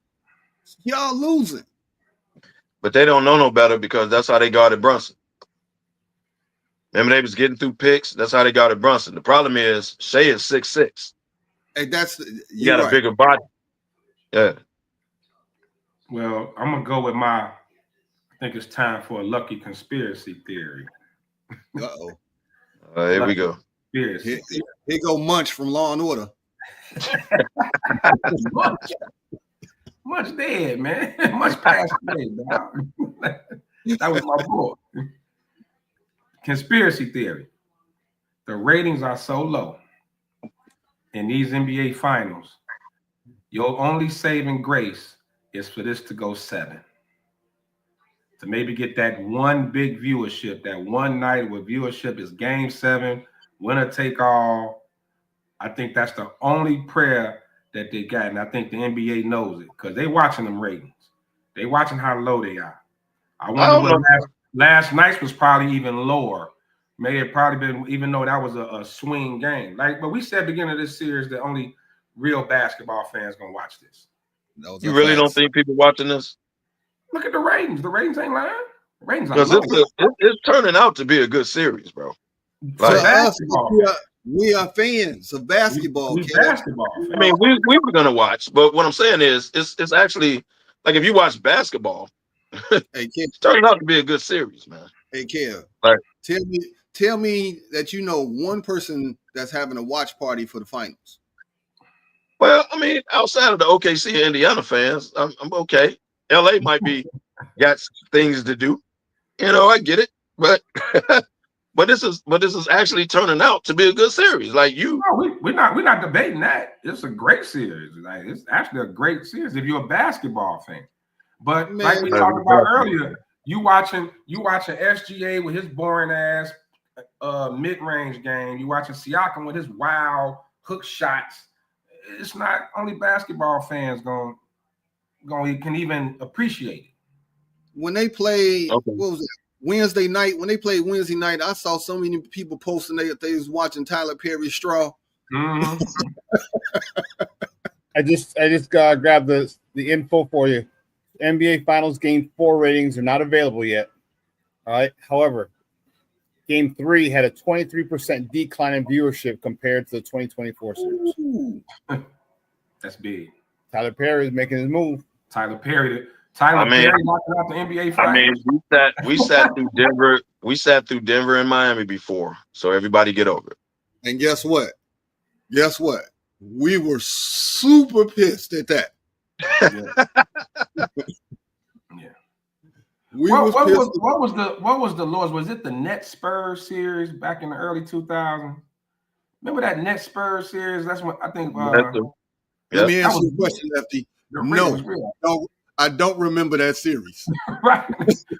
Y'all losing. But they don't know no better because that's how they guarded Brunson. Remember, they was getting through picks. That's how they guarded Brunson. The problem is Shea is 6'6". Hey, He got right. a bigger body. Yeah. Well, I'm gonna go with I think it's time for a lucky conspiracy theory. Uh-oh. Here we go. Here go Munch from Law and Order. Much dead, man. Much passed away, dog. That was my boy. Conspiracy theory. The ratings are so low in these NBA finals. Your only saving grace is for this to go 7. To maybe get that one big viewership, that one night where viewership is game 7, winner take all. I think that's the only prayer that they got. And I think the NBA knows it because they watching them ratings. They watching how low they are. I wonder what last night's was probably even lower. May have probably been, even though that was a swing game. But we said at the beginning of this series that only real basketball fans gonna watch this. You really don't think people watching this? Look at the ratings. The ratings ain't lying. The ratings are Because low. it's turning out to be a good series, bro. Like, we are fans of basketball. We basketball. I mean, we were gonna watch, but what I'm saying is, it's actually like if you watch basketball, it's turning out to be a good series, man. Hey, Kev, right. Tell me that you know one person that's having a watch party for the finals. Well, I mean, outside of the OKC and Indiana fans, I'm okay. LA might be got things to do. You know, I get it, but but this is actually turning out to be a good series. Like you, no, we're not debating that. It's a great series. Like it's actually a great series if you're a basketball fan. But man, like we talked about earlier, you watching SGA with his boring ass mid-range game. You watching Siakam with his wild hook shots. It's not only basketball fans going can even appreciate it. When they play, what was it? Wednesday night. When they played Wednesday night, I saw so many people posting they was watching Tyler Perry's Straw. Mm-hmm. I just grabbed the info for you. NBA Finals Game 4 ratings are not available yet. All right. However, Game 3 had a 23% decline in viewership compared to the 2024 series. That's big. Tyler Perry is making his move. Tyler Perry knocking out the NBA Finals. I mean, we sat through Denver. We sat through Denver and Miami before, so everybody get over it. And guess what? We were super pissed at that. Yeah. What was the Lords? Was it the Nets Spurs series back in the early 2000s? Remember that Nets Spurs series? That's what I think. Let me answer your question, Lefty. No, I don't remember that series. Right.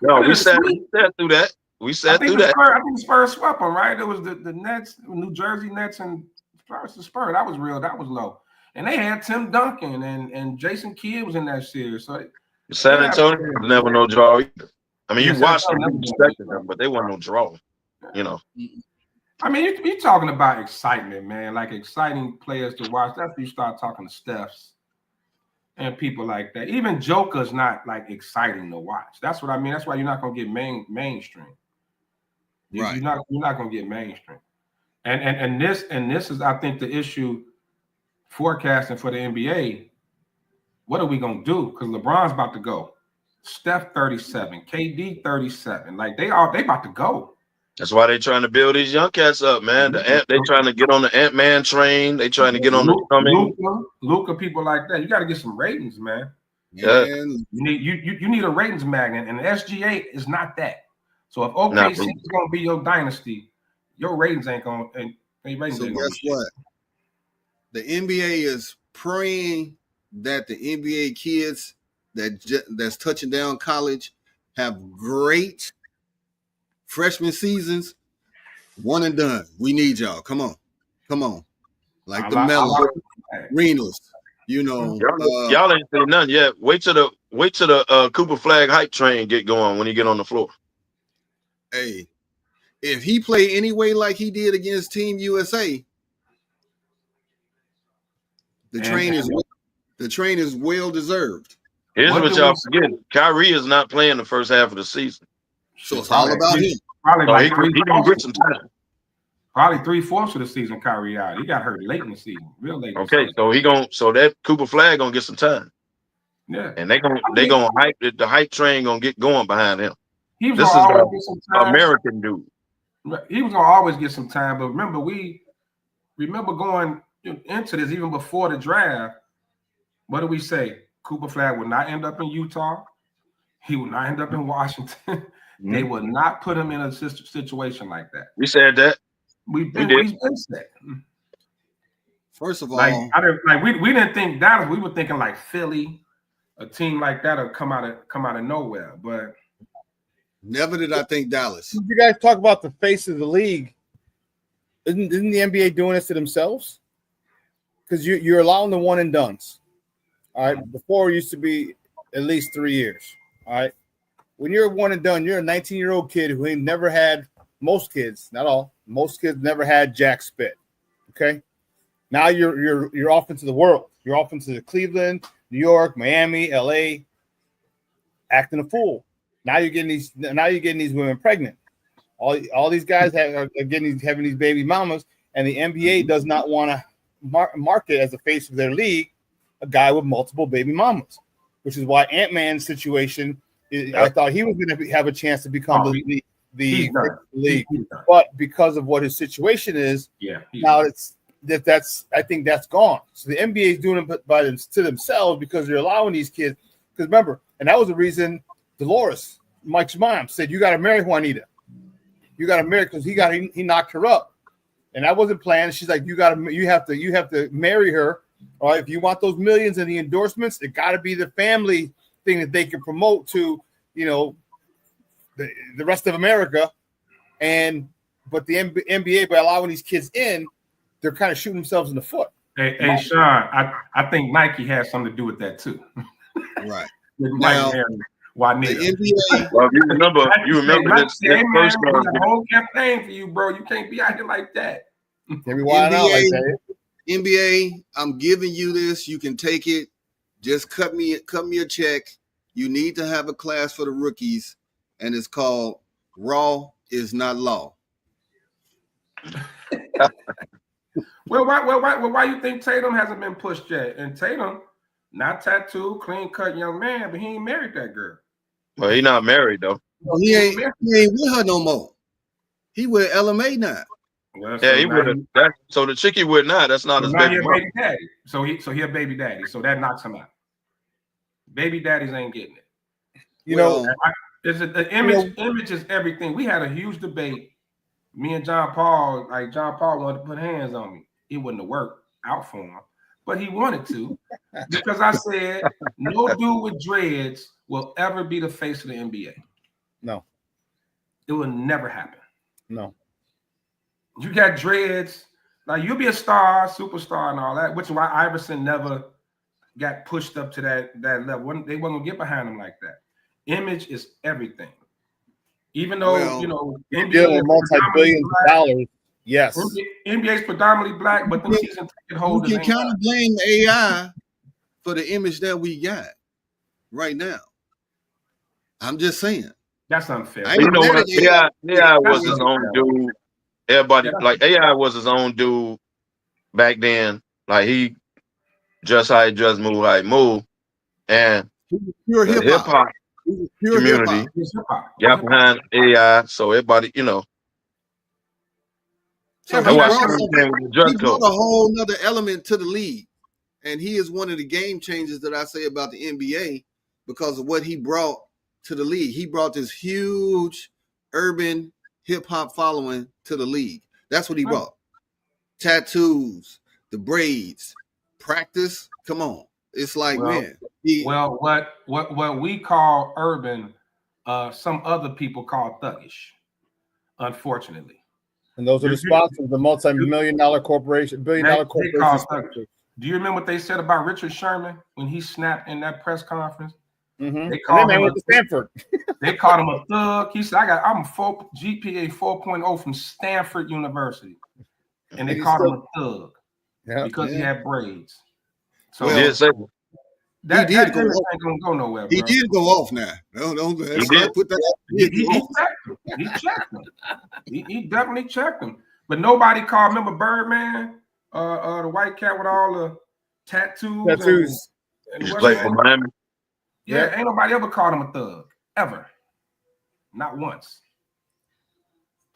No, we sat through that. We sat through that. I think the Spurs swept them, right? It was the Nets, New Jersey Nets, and the Spurs. That was real. That was low. And they had Tim Duncan and Jason Kidd was in that series. So San Antonio was never no draw either. I mean, you watched them, you respected them, but they weren't no draw. You know. I mean, you're talking about excitement, man. Like exciting players to watch. That's when you start talking to Stephs and people like that. Even Joker's not like exciting to watch. That's what I mean. That's why you're not gonna get mainstream. Right. You're not gonna get mainstream. And this is, I think, the issue forecasting for the NBA. What are we gonna do? Because LeBron's about to go. Steph 37, KD 37. Like they about to go. That's why they're trying to build these young cats up, man. They trying to get on the Ant-Man train. They trying to get on the Luka, people like that. You got to get some ratings, man. Yeah. You need a ratings magnet, and SGA is not that. So if OKC is going to be your dynasty, your ratings ain't going. So guess what? The NBA is praying that the NBA kids that's touching down college have great freshman seasons, one and done. We need y'all. Come on. Like the Mellow, Renos, you know. Y'all ain't seen nothing yet. Wait till the Cooper Flag hype train get going when he get on the floor. Hey, if he play any way like he did against Team USA, the train is well deserved. Here's what y'all forget. Kyrie is not playing the first half of the season. So it's all about him. Probably So like he gonna get some time. Probably 3/4 of the season, Kyrie out. He got hurt late in the season, real late. Okay, so that Cooper Flag gonna get some time. Yeah, and they gonna hype the hype train gonna get going behind him. He was This gonna is always get some time. American dude. He was gonna always get some time, but remember going into this even before the draft. What did we say? Cooper Flag would not end up in Utah. He would not end up in Washington. They would not put him in a situation like that. We said that. We've been said. First of all, we didn't think Dallas. We were thinking like Philly, a team like that would come out of nowhere. But never did I think Dallas. You guys talk about the face of the league. Isn't the NBA doing this to themselves? Because you're allowing the one and dones. All right. Before it used to be at least 3 years. All right. When you're one and done, you're a 19-year-old kid who ain't never had. Most kids, not all, most kids never had jack spit. Okay. Now you're off into the world. You're off into Cleveland, New York, Miami, LA, acting a fool. Now you're getting these women pregnant. All these guys having these baby mamas, and the NBA does not want to market as the face of their league a guy with multiple baby mamas, which is why Ant-Man's situation. I thought he was going to have a chance to become the league, but because of what his situation is, now I think that's gone. So the NBA is doing it to themselves because they're allowing these kids. Because remember, and that was the reason Dolores, Mike's mom, said you got to marry Juanita. You got to marry because he knocked her up, and that wasn't planned. She's like, you have to marry her. All right, if you want those millions and the endorsements, it got to be the family thing that they can promote to, the rest of America. But the NBA, by allowing these kids in, they're kind of shooting themselves in the foot. Hey Sean, I think Nike has something to do with that too. Right. Now, the NBA. Well, you remember this first whole campaign for you, bro. You can't be out here like that. NBA, I'm giving you this. You can take it. Just cut me a check. You need to have a class for the rookies, and it's called Raw is Not Law. Why you think Tatum hasn't been pushed yet? And Tatum, not tattooed, clean-cut young man, but he ain't married that girl. Well, he not married though. Well, he ain't with her no more. He with LMA now. Well, yeah, he would have. So the chick he with now, that's not his baby daddy. So he a baby daddy. So that knocks him out. Baby daddies ain't getting it. The image is everything. We had a huge debate. Me and John Paul wanted to put hands on me. It wouldn't have worked out for him, but he wanted to because I said no dude with dreads will ever be the face of the NBA. No, it will never happen. No, you got dreads. Like you'll be a star, superstar, and all that. Which is why Iverson never got pushed up to that level. They wasn't gonna get behind him like that. Image is everything. Even though NBA is multi-billions of dollars. Yes, NBA is predominantly black, but the season ticket holders. You can kind of blame AI for the image that we got right now. I'm just saying. That's unfair. AI was his own dude. Everybody AI was his own dude back then. Like he just how he just moved, how he moved, and pure hip hop community got behind AI. So everybody, So he brought a whole nother element to the league, and he is one of the game changers that I say about the NBA because of what he brought to the league. He brought this huge urban hip hop following to the league. That's what he brought. Tattoos, the braids, practice. Come on, it's like what we call urban, some other people call thuggish. Unfortunately. And those are the sponsors, the multi-million-dollar corporation, billion-dollar corporation. Do you remember what they said about Richard Sherman when he snapped in that press conference? Mm-hmm. They called him to Stanford. They called him a thug. He said, I'm GPA 4.0 from Stanford University. And they called him a thug because he had braids. So That did image go off. ain't gonna go nowhere, He bro. did go off now. Don't let's not put that out. He checked him. He definitely checked him. But nobody called. Remember Birdman, the white cat with all the tattoos. And He played for Miami. Yeah, ain't nobody ever called him a thug ever. Not once.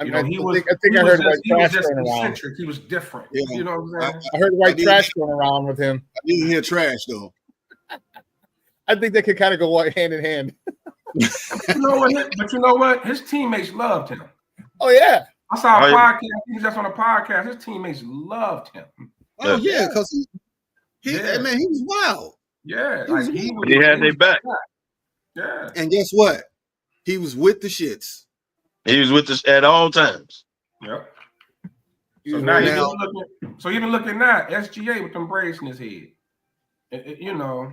You know, I think I heard white trash going around. He was different. Yeah. You know what I'm saying? I heard white trash going around with him. I didn't hear trash though. I think they could kind of go hand in hand. But you know what? His teammates loved him. Oh yeah. I saw a podcast. He was just on a podcast. His teammates loved him. Oh yeah, because he was wild. Yeah, he had their back. Yeah. And guess what? He was with the shits. He was with us at all times. Yep. So now even looking now, SGA with them braids in his head. You know,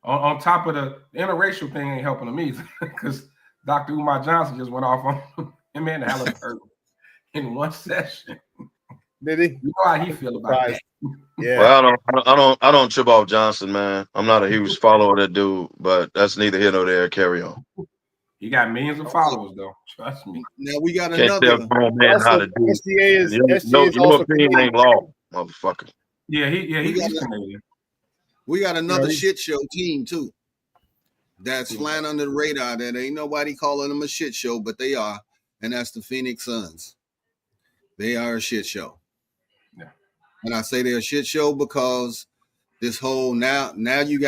on top of the interracial thing ain't helping him either, because Dr. Umar Johnson just went off on him and Halliburton in one session. Did he? You know how he feel about that. Yeah. Well, I don't trip off Johnson, man. I'm not a huge follower of that dude, but that's neither here nor there. Carry on. He got millions of followers, though. Trust me. Now we got Can't another. tell grown man how to do. SGA is Your opinion ain't law, motherfucker. Yeah, he's Canadian. We got another shit show team too. That's flying under the radar. That ain't nobody calling them a shit show, but they are, and that's the Phoenix Suns. They are a shit show. Yeah. And I say they're a shit show because this whole now you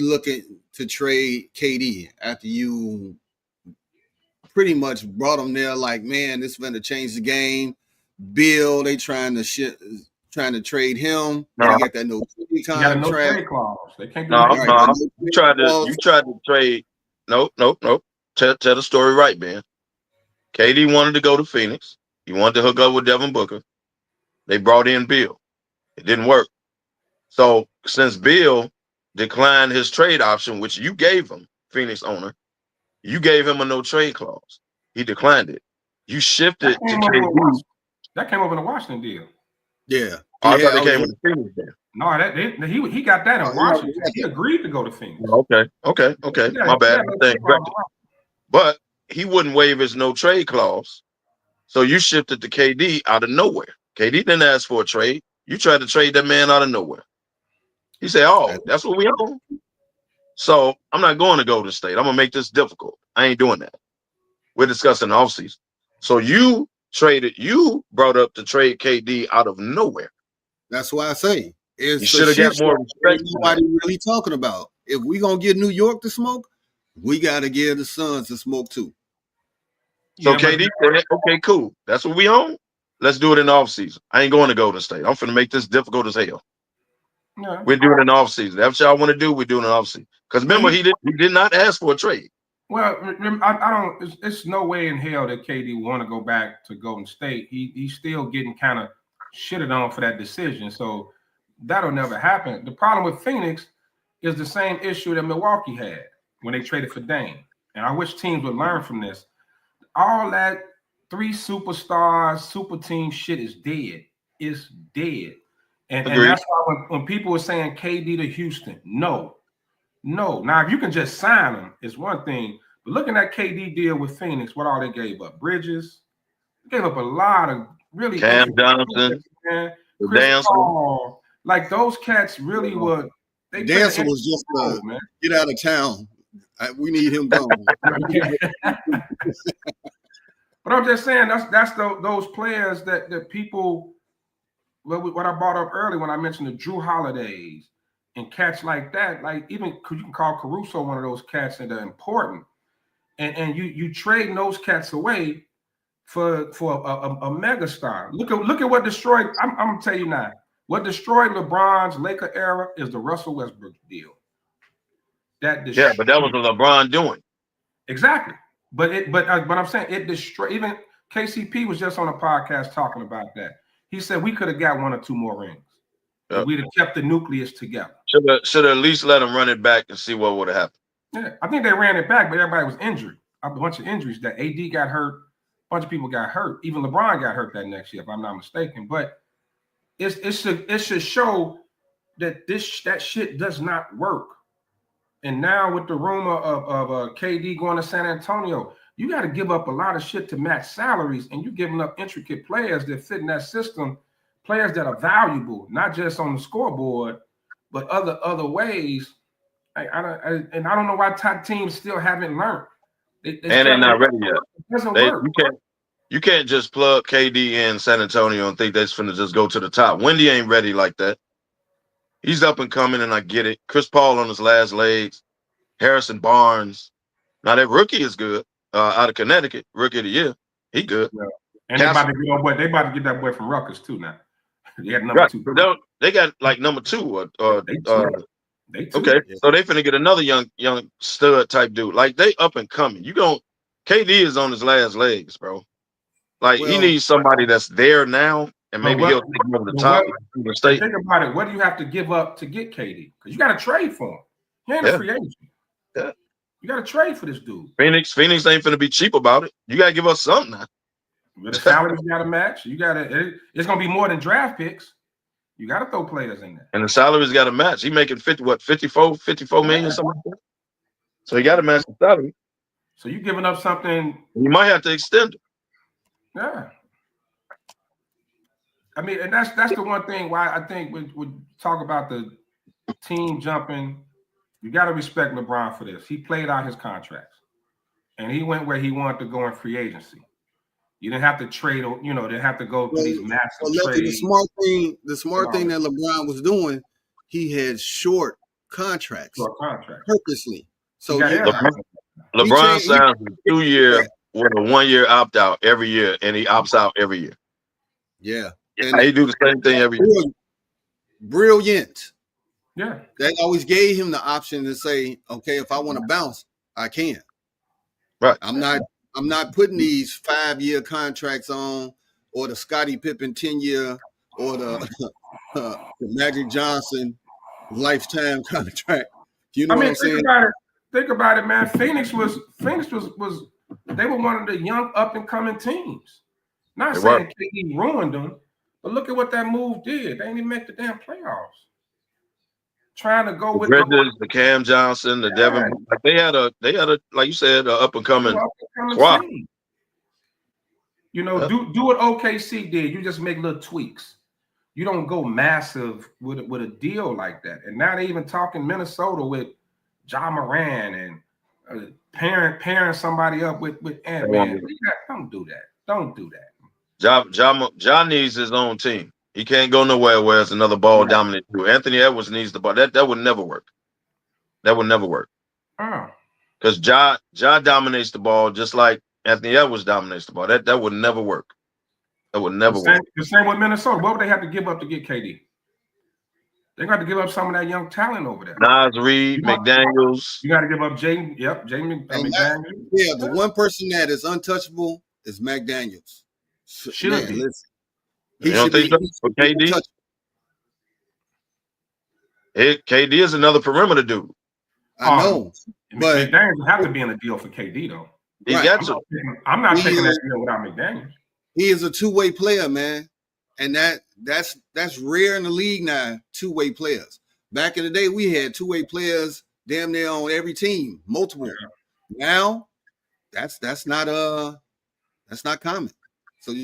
looking to trade KD after you pretty much brought him there. Like, man, this is going to change the game. Bill, they trying to trade him. No. They got that no trade clause. They can't do no. You tried to trade. Nope. Tell the story right, man. KD wanted to go to Phoenix. He wanted to hook up with Devin Booker. They brought in Bill. It didn't work. So since Bill declined his trade option, which you gave him, Phoenix owner, you gave him a no trade clause. He declined it. You shifted to KD. That came over in the Washington deal. Yeah. I thought they came with the Phoenix deal. No, he got that in Washington. He agreed to go to Phoenix. Okay. My bad. But he wouldn't waive his no trade clause. So you shifted to KD out of nowhere. KD didn't ask for a trade. You tried to trade that man out of nowhere. He said, "Oh, that's what we own." So I'm not going to Golden State. I'm gonna make this difficult. I ain't doing that. We're discussing the offseason. So you brought up the trade KD out of nowhere. That's why I say you should have got more respect. Nobody really talking about. If we gonna get New York to smoke, we gotta give the Suns to smoke too. So KD said, "Okay, cool. That's what we own. Let's do it in the offseason. I ain't going to Golden State. I'm finna make this difficult as hell." Yeah. We're doing it in the offseason. That's what y'all want to do. We're doing it in the offseason. Because remember, he did not ask for a trade. Well, I don't. It's no way in hell that KD want to go back to Golden State. He's still getting kind of shitted on for that decision. So that'll never happen. The problem with Phoenix is the same issue that Milwaukee had when they traded for Dame. And I wish teams would learn from this. All that 3 superstars, super team shit is dead. It's dead. And that's why when people were saying KD to Houston, no. Now, if you can just sign him, it's one thing. But looking at KD deal with Phoenix, what all they gave up? Bridges. They gave up a lot of really Cam Johnson, Chris Paul. Like those cats really were. Dancer was just get out of town. We need him gone. But I'm just saying that's those players that people. What I brought up earlier when I mentioned the Drew Holidays and cats like that, like even you can call Caruso one of those cats that are important, and you trading those cats away for a megastar. Look at what destroyed. I'm gonna tell you now. What destroyed LeBron's Laker era is the Russell Westbrook deal. But that was a LeBron doing. Exactly. But I'm saying it destroyed. Even KCP was just on a podcast talking about that. He said we could have got 1 or 2 more rings. Yep. We'd have kept the nucleus together. Should have at least let him run it back and see what would have happened. Yeah, I think they ran it back, but everybody was injured. A bunch of injuries. That AD got hurt. A bunch of people got hurt. Even LeBron got hurt that next year, if I'm not mistaken. But it should show that that shit does not work. And now with the rumor of KD going to San Antonio, you got to give up a lot of shit to match salaries, and you're giving up intricate players that fit in that system, players that are valuable, not just on the scoreboard, but other ways. I don't know why top teams still haven't learned. They're not ready yet. It doesn't work. You can't just plug KD in San Antonio and think they're finna just go to the top. Wendy ain't ready like that. He's up and coming, and I get it. Chris Paul on his last legs. Harrison Barnes. Now that rookie is good. Out of Connecticut, rookie of the year. He good. Yeah. And they about to get that boy from Rutgers too now. They got number 2. They got like number 2 They too. Okay. So they finna get another young stud type dude. Like they up and coming. KD is on his last legs, bro. Like he needs somebody that's there now, and maybe he'll take him over the top. Think about it. What do you have to give up to get KD? Because you got to trade for him. He ain't a free agent. Yeah. You got to trade for this dude. Phoenix ain't finna be cheap about it. You got to give us something now. But the salaries got to match. You got to. It's gonna be more than draft picks. You got to throw players in there. And the salaries got to match. He making 54 million, something like that. So he got to match the salary. So you giving up something. You might have to extend it. Yeah. I mean, and that's the one thing why I think we talk about the team jumping. You got to respect LeBron for this. He played out his contracts, and he went where he wanted to go in free agency. You didn't have to trade, didn't have to go through these massive trades. The smart thing that LeBron was doing, he had short contracts purposely. So LeBron signs a 2-year with a 1-year opt out every year, and he opts out every year. Yeah. And he do the same thing every year. Brilliant. Yeah. They always gave him the option to say, okay, if I want to bounce, I can. Right. I'm not putting these 5-year contracts on, or the Scottie Pippen 10-year, or the Magic Johnson lifetime contract. You know what I'm saying? Think about it, man. Phoenix was they were one of the young up and coming teams. Not saying KD ruined them, but look at what that move did. They didn't even make the damn playoffs. Trying to go with the Cam Johnson, the Devin. Like they had a like you said, up and coming squad. Do what OKC did. You just make little tweaks. You don't go massive with a deal like that. And now they even talking Minnesota with Ja Moran and pairing somebody up with Ant-Man. Don't do that. Don't do that. Ja needs his own team. He can't go nowhere where it's another ball dominant too. Anthony Edwards needs the ball. That would never work. That would never work. Because Ja dominates the ball just like Anthony Edwards dominates the ball. That would never work. That would never work. The same with Minnesota. What would they have to give up to get KD? They got to give up some of that young talent over there. Nas Reed, McDaniels. You got to give up Jamie McDaniels. Yeah, the one person that is untouchable is McDaniels. Should be. You don't think so for KD? KD is another perimeter dude. I know, but McDaniels have to be in a deal for KD though. He got to. I'm not taking that deal without McDaniels. He is a two-way player, man, and that's rare in the league now. Two-way players. Back in the day, we had two-way players damn near on every team, multiple. Yeah. Now, that's not common. So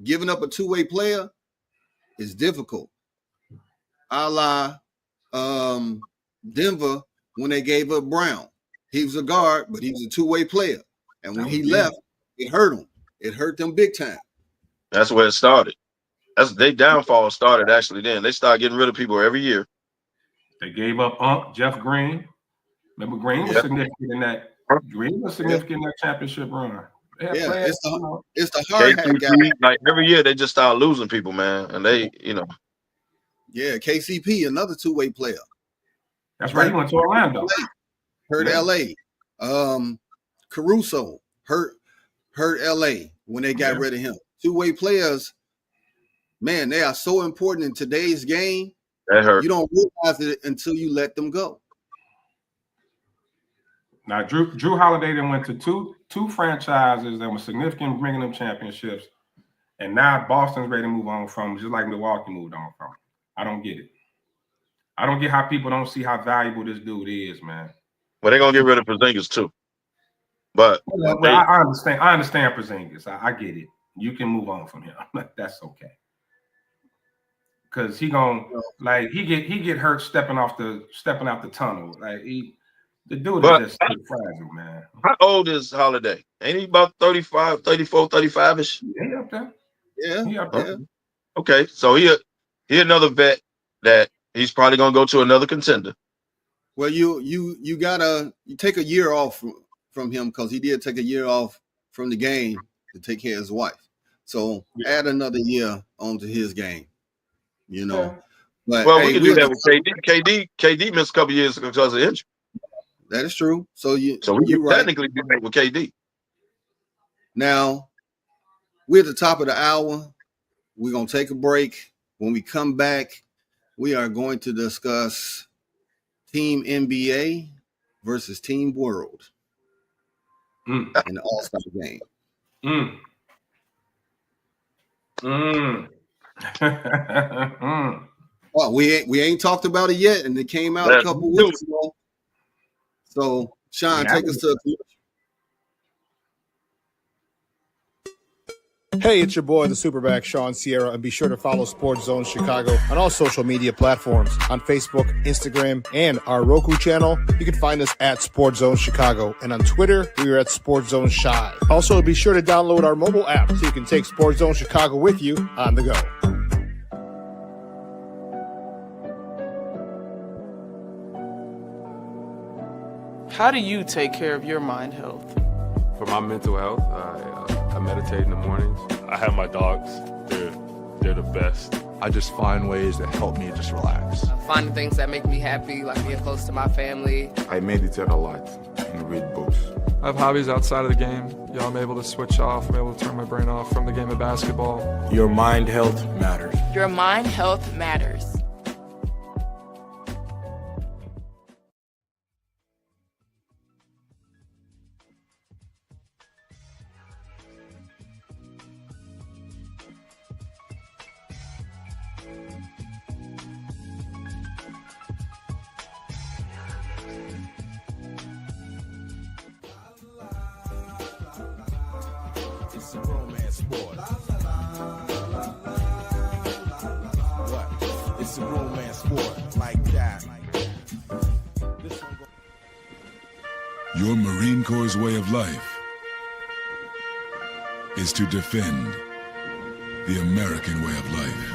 giving up a two-way player is difficult. A la Denver when they gave up Brown. He was a guard, but he was a two-way player. And when he left, it hurt him. It hurt them big time. That's where it started. Their downfall started actually then. They started getting rid of people every year. They gave up Jeff Green. Remember, Green was significant in that. Green was significant in that championship run. Yeah, it's the hard hat guy. Like every year, they just start losing people, man, and they, Yeah, KCP, another two-way player. That's right. He went to Orlando. Hurt LA. Caruso hurt LA when they got rid of him. Two-way players, man, they are so important in today's game. That hurt. You don't realize it until you let them go. Now, Drew Holiday then went to two franchises that were significant, bringing them championships, and now Boston's ready to move on from, just like Milwaukee moved on from. I don't get it. I don't get how people don't see how valuable this dude is, man. Well, they're gonna get rid of Porzingis too. But I understand. I understand Porzingis. I get it. You can move on from him. That's okay. Because he get hurt stepping out the tunnel. Like the dude is just too fragile, man. How old is Holiday? Ain't he about 35, 34, 35-ish? He up there. Yeah. He up there. Yeah. Okay, so he another vet that he's probably gonna go to another contender. Well, you take a year off from him because he did take a year off from the game to take care of his wife. So add another year onto his game, you know. Yeah. But well, we can do that with KD. KD missed a couple years because of injury. That is true. So we can technically do that with KD. Now we're at the top of the hour. We're gonna take a break. When we come back, we are going to discuss Team NBA versus Team World in the All-Star game. Well, we ain't talked about it yet, and it came out a couple weeks ago. So, Sean, take us to a conclusion. Hey, it's your boy, the Superback, Sean Sierra, and be sure to follow Sports Zone Chicago on all social media platforms, on Facebook, Instagram, and our Roku channel. You can find us at Sports Zone Chicago, and on Twitter, we are at Sports Zone Shy. Also, be sure to download our mobile app so you can take Sports Zone Chicago with you on the go. How do you take care of your mind health? For my mental health, I meditate in the mornings. I have my dogs. They're the best. I just find ways that help me just relax. Finding things that make me happy, like being close to my family. I meditate a lot and read books. I have hobbies outside of the game. I'm able to switch off. I'm able to turn my brain off from the game of basketball. Your mind health matters. Your mind health matters. It's a romance sport. What? It's a romance sport like that. Your Marine Corps' way of life is to defend the American way of life.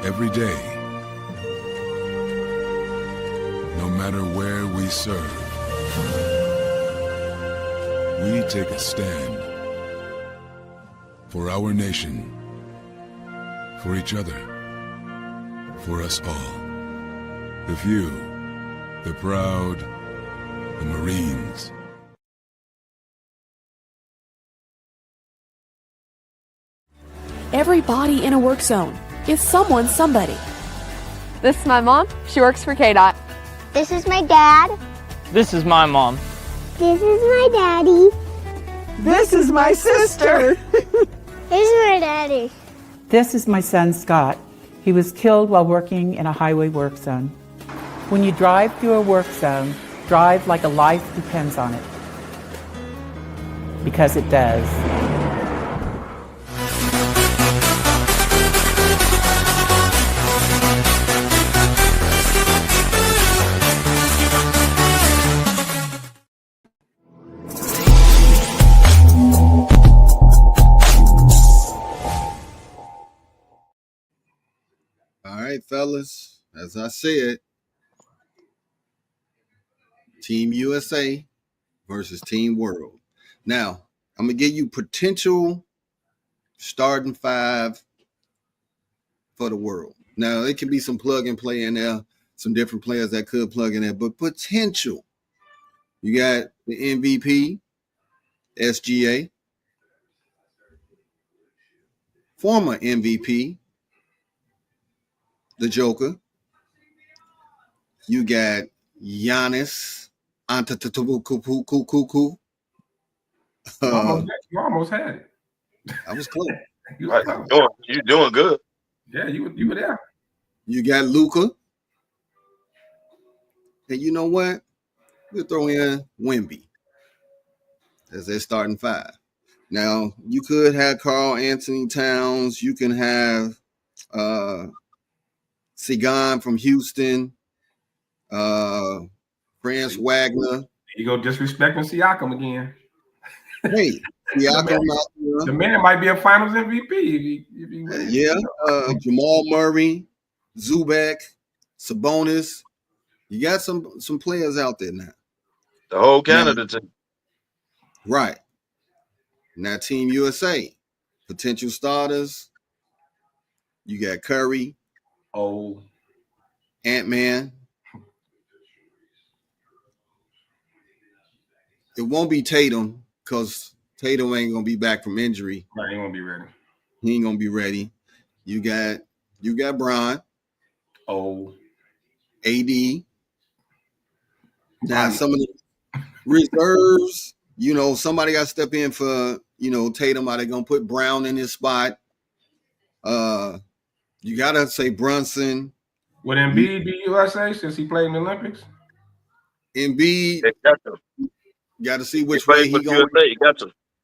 Every day, no matter where we serve, we take a stand for our nation, for each other, for us all. The few, the proud, the Marines. Everybody in a work zone is someone's somebody. This is my mom. She works for KDOT. This is my dad. This is my mom. This is my daddy. This is my sister. This is my daddy. This is my son, Scott. He was killed while working in a highway work zone. When you drive through a work zone, drive like a life depends on it. Because it does. All right, fellas, as I said, Team USA versus Team World. Now, I'm going to give you potential starting five for the world. Now, it can be some plug and play in there, some different players that could plug in there, but potential You got the MVP, SGA, former MVP, the Joker. You got Giannis Antetokounmpo. You almost had it. I was close. You're doing good. Yeah, you were there. You got Luka. And you know what? We'll throw in Wemby as their starting five. Now, you could have Karl Anthony Towns. You can have Cigars from Houston, Franz Wagner. You go disrespecting Siakam again. Hey, Siakam the man might be a Finals MVP if he wins. Yeah, Jamal Murray, Zubac, Sabonis. You got some players out there now. The whole Canada team. Right. Now, Team USA, potential starters. You got Curry. Oh. Ant-Man. It won't be Tatum because Tatum ain't going to be back from injury. Right, he ain't going to be ready. He ain't going to be ready. You got Bron. Oh. AD. Now, some of the reserves, somebody got to step in for, Tatum. Are they going to put Brown in his spot? You got to say Brunson. Would Embiid be USA since he played in the Olympics? Embiid, got to see which way he going.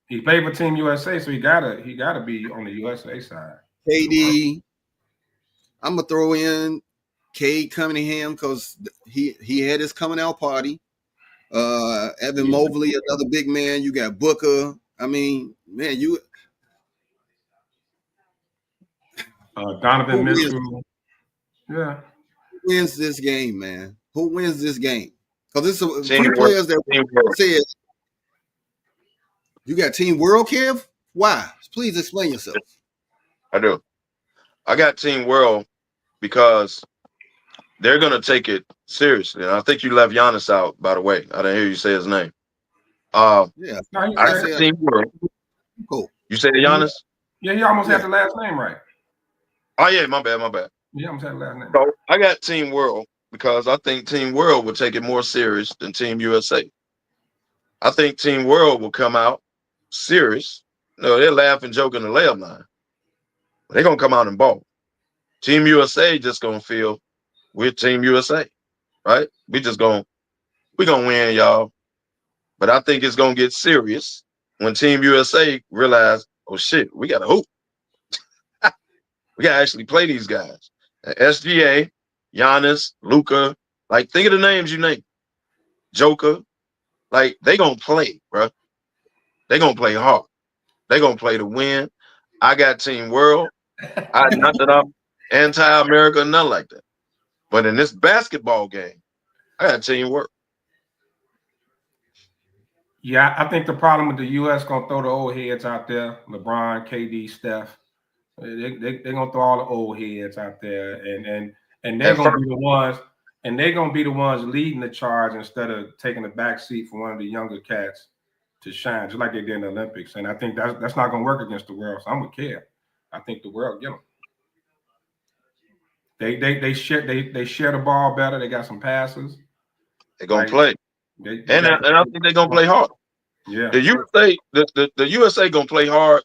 He played for Team USA, so he gotta be on the USA side. KD, I'm gonna throw in Cade Cunningham because he had his coming out party. Evan Mobley, another big man. You got Booker. I mean, man, Donovan Mitchell. Yeah. Who wins this game, man? Who wins this game? Because it's three players that said. You got Team World, Kev? Why? Please explain yourself. I do. I got Team World because they're going to take it seriously. And I think you left Giannis out, by the way. I didn't hear you say his name. I got Team World. Cool. You said Giannis? Yeah, he almost had the last name right. Oh, yeah, my bad. Yeah, almost had the last name. So I got Team World because I think Team World will take it more serious than Team USA. I think Team World will come out serious. They're laughing, joking the layup line. They're going to come out and ball. Team USA just going to feel we're Team USA, right? We're going to win, y'all. But I think it's going to get serious when Team USA realize, oh, shit, we got to hoop. We got to actually play these guys. SGA, Giannis, Luka, think of the names you name. Joker. They going to play, bro. They going to play hard. They going to play to win. I got Team World. Not that I'm anti-America, nothing like that. But in this basketball game, I got Team World. Yeah, I think the problem with the U.S. going to throw the old heads out there. LeBron, KD, Steph. They're going to throw all the old heads out there. And they're going to be the ones. And they're going to be the ones leading the charge instead of taking the back seat for one of the younger cats to shine, just like they did in the Olympics. And I think that's not going to work against the world. So I'm with Kev. I think the world get them. They share the ball better. They got some passes. They're going to play. And I think they're going to play hard. Yeah. The USA going to play hard,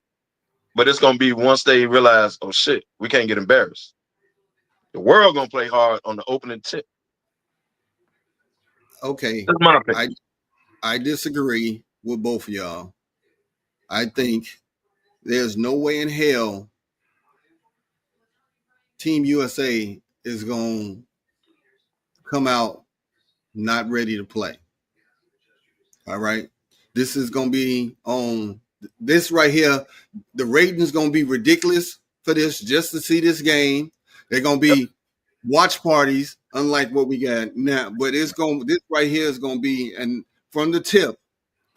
but it's going to be once they realize, oh, shit, we can't get embarrassed. The world going to play hard on the opening tip. Okay. That's my opinion. I disagree with both of y'all. I think there's no way in hell Team USA is going to come out not ready to play. All right. This is going to be on this right here. The rating is going to be ridiculous for this just to see this game. They're going to be watch parties, unlike what we got now. But this right here is going to be, and from the tip,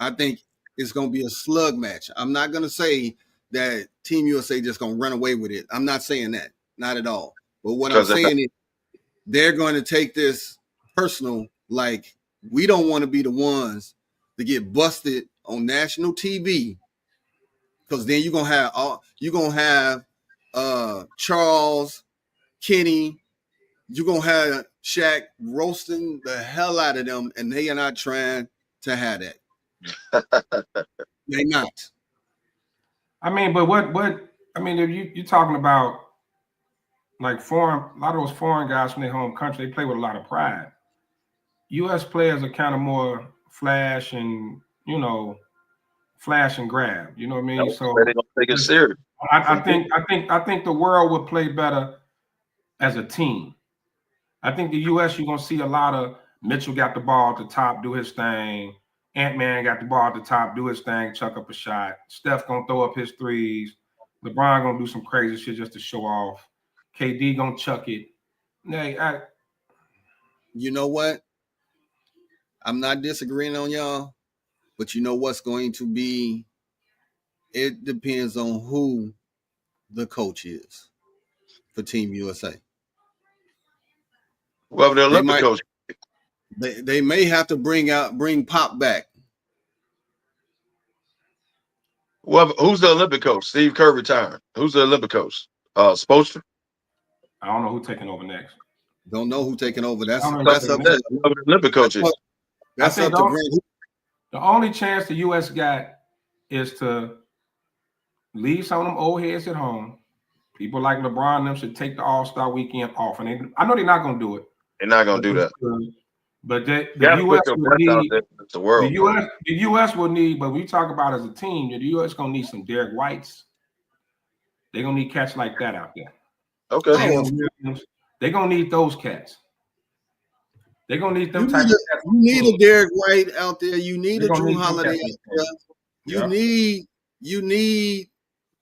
I think it's going to be a slug match. I'm not going to say that Team USA just going to run away with it. I'm not saying that. Not at all. But what I'm saying is they're going to take this personal, like we don't want to be the ones to get busted on national TV, because then you're gonna have Charles, Kenny, you're gonna have Shaq roasting the hell out of them, and they are not trying to have that. They're not. I mean, but what I mean, if you're talking about like a lot of those foreign guys from their home country, they play with a lot of pride. U.S. players are kind of more flash and grab. You know what I mean? So they don't take it serious. I think the world would play better as a team. I think the U.S. you're gonna see a lot of Mitchell got the ball at the top, do his thing. Ant-Man got the ball at the top, do his thing, chuck up a shot. Steph gonna throw up his threes. LeBron gonna do some crazy shit just to show off. KD gonna chuck it. You know what? I'm not disagreeing on y'all, but you know what's going to be? It depends on who the coach is for Team USA. Well, the Olympic coach. They may have to bring Pop back. Well, who's the Olympic coach? Steve Kerr retired. Who's the Olympic coach? Spoelstra? I don't know who's taking over next. Don't know who's taking over. That's up to the Olympic coaches. That's up to Grant. The only chance the U.S. got is to leave some of them old heads at home. People like LeBron and them should take the All-Star weekend off. And I know they're not going to do it. They're not going to do that. But the U.S. will need the world. The U.S. will need, but we talk about as a team, the U.S. going to need some Derek Whites. They're going to need cats like that out there. Okay. They're going to need those cats. They're going to need them type of cats. You need a Derek White out there. You need a Drew Holiday out there. You need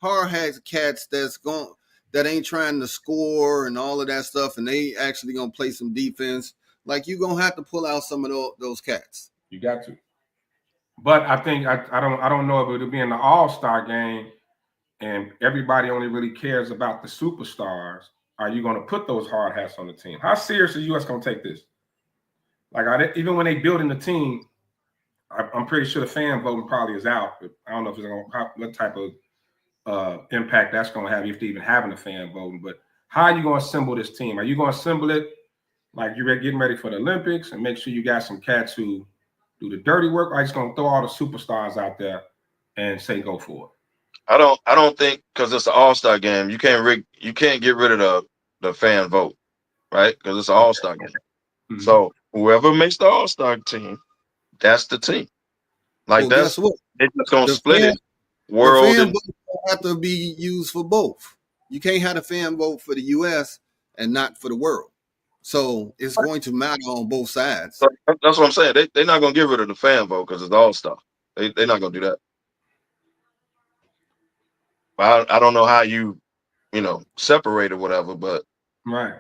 hard hat cats that ain't trying to score and all of that stuff, and they actually gonna play some defense. Like, you're gonna have to pull out some of those cats. You got to. But I think I don't know if it'll be in the All-Star game and everybody only really cares about the superstars. Are you going to put those hard hats on the team? How serious is the U.S. going to take this? Like, even when they building the team, I'm pretty sure the fan voting probably is out. But I don't know if it's going to what type of impact that's going to have if they even having a fan voting. But how are you going to assemble this team? Are you going to assemble it like you're getting ready for the Olympics and make sure you got some cats who do the dirty work? Or are you just going to throw all the superstars out there and say go for it? I don't think, because it's an All-Star game, you can't get rid of the fan vote, right? Because it's an All-Star game. Mm-hmm. So whoever makes the All-Star team, that's the team. Like, that's what it's just gonna split it. World the fan vote have to be used for both. You can't have a fan vote for the U.S. and not for the world. So it's going to matter on both sides. So that's what I'm saying. They're not gonna get rid of the fan vote because it's All-Star. They're not gonna do that. I don't know how you separate or whatever, but right.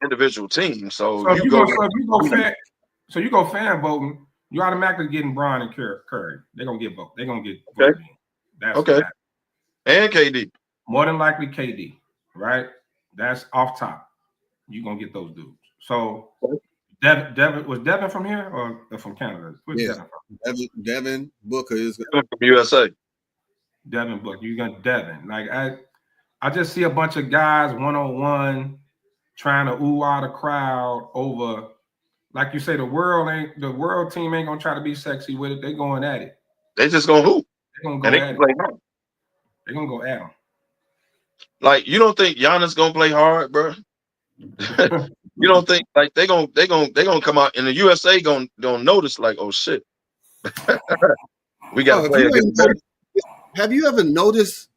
Individual team. So you go fan voting, you automatically getting Bron and Curry. They're gonna get vote. They're gonna get voted in. That's okay. And KD. More than likely KD, right? That's off top. You're gonna get those dudes. So Devin was Devin from here or from Canada? Yeah, Devin Booker is from USA. Devin Booker, you got Devin. Like I just see a bunch of guys 1-on-1 trying to ooh out a crowd over, like you say, the world team ain't gonna try to be sexy with it. They going at it. They just gonna hoop. They're gonna go at it. They're gonna go at them. Like, you don't think Giannis gonna play hard, bro? You don't think like they gonna come out and the USA gonna notice like, oh shit, we gotta play against them. Have you ever noticed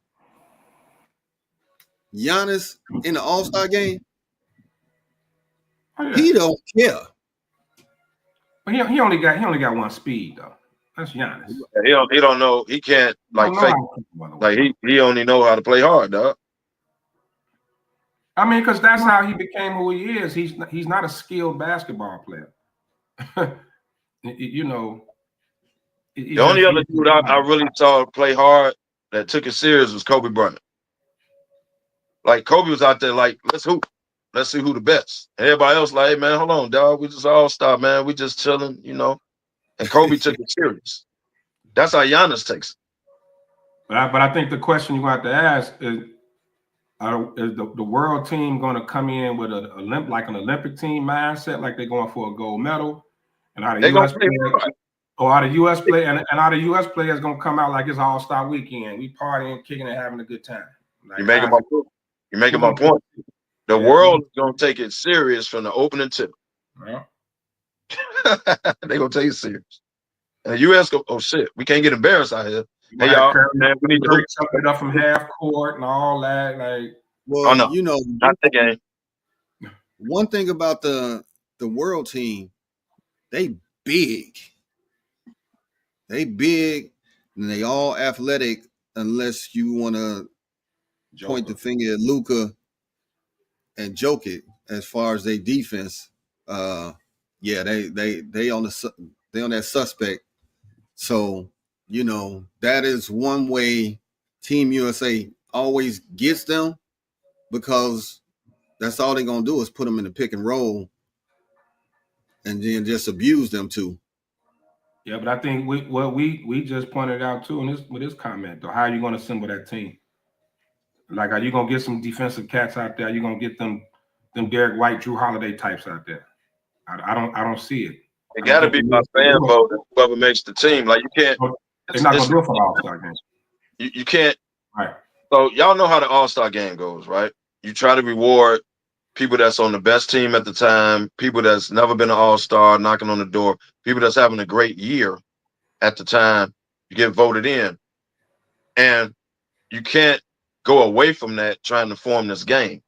Giannis in the All-Star game? Oh, yeah. He don't care. But he only got one speed though. That's Giannis. He don't know. He can't like fake. Like he only know how to play hard, dog. I mean, because that's how he became who he is. He's not a skilled basketball player. The only other dude I really saw play hard that took it serious was Kobe Bryant. Like, Kobe was out there like, let's hoop. Let's see who the best. And everybody else like, hey, man, hold on, dog. We just all-star, man. We just chilling, you know. And Kobe took it serious. That's how Giannis takes it. But I think the question you're going to have to ask is the world team going to come in with an Olympic team mindset, like they're going for a gold medal? And are the U.S. players, or are the U.S. play and are the U.S. players going to come out like it's All-Star weekend? We partying, kicking, and having a good time. Like, You're making my point. You're making my point. The world is going to take it serious from the opening tip. Yeah. They're going to take it serious. And the U.S. go, oh, shit, we can't get embarrassed out here. Hey, y'all, man, we need to break something up from half court and all that. Like, well, no, you know, not the game. One thing about the world team, they big. They big and they all athletic, unless you want to point the finger at Luka and joke it as far as their defense. Yeah, they on that suspect. So, you know, that is one way Team USA always gets them, because that's all they're going to do is put them in the pick and roll and then just abuse them too. Yeah, but I think what we just pointed out too with this comment, though, how are you going to assemble that team? Like, are you going to get some defensive cats out there? Are you going to get them Derek White, Drew Holiday types out there? I don't see it. It got to be my fan vote. Whoever makes the team, like you can't. They're not going to do it for the All-Star game. You can't. Right. So y'all know how the All-Star game goes, right? You try to reward people that's on the best team at the time, people that's never been an All-Star, knocking on the door, people that's having a great year at the time. You get voted in, and you can't go away from that trying to form this game,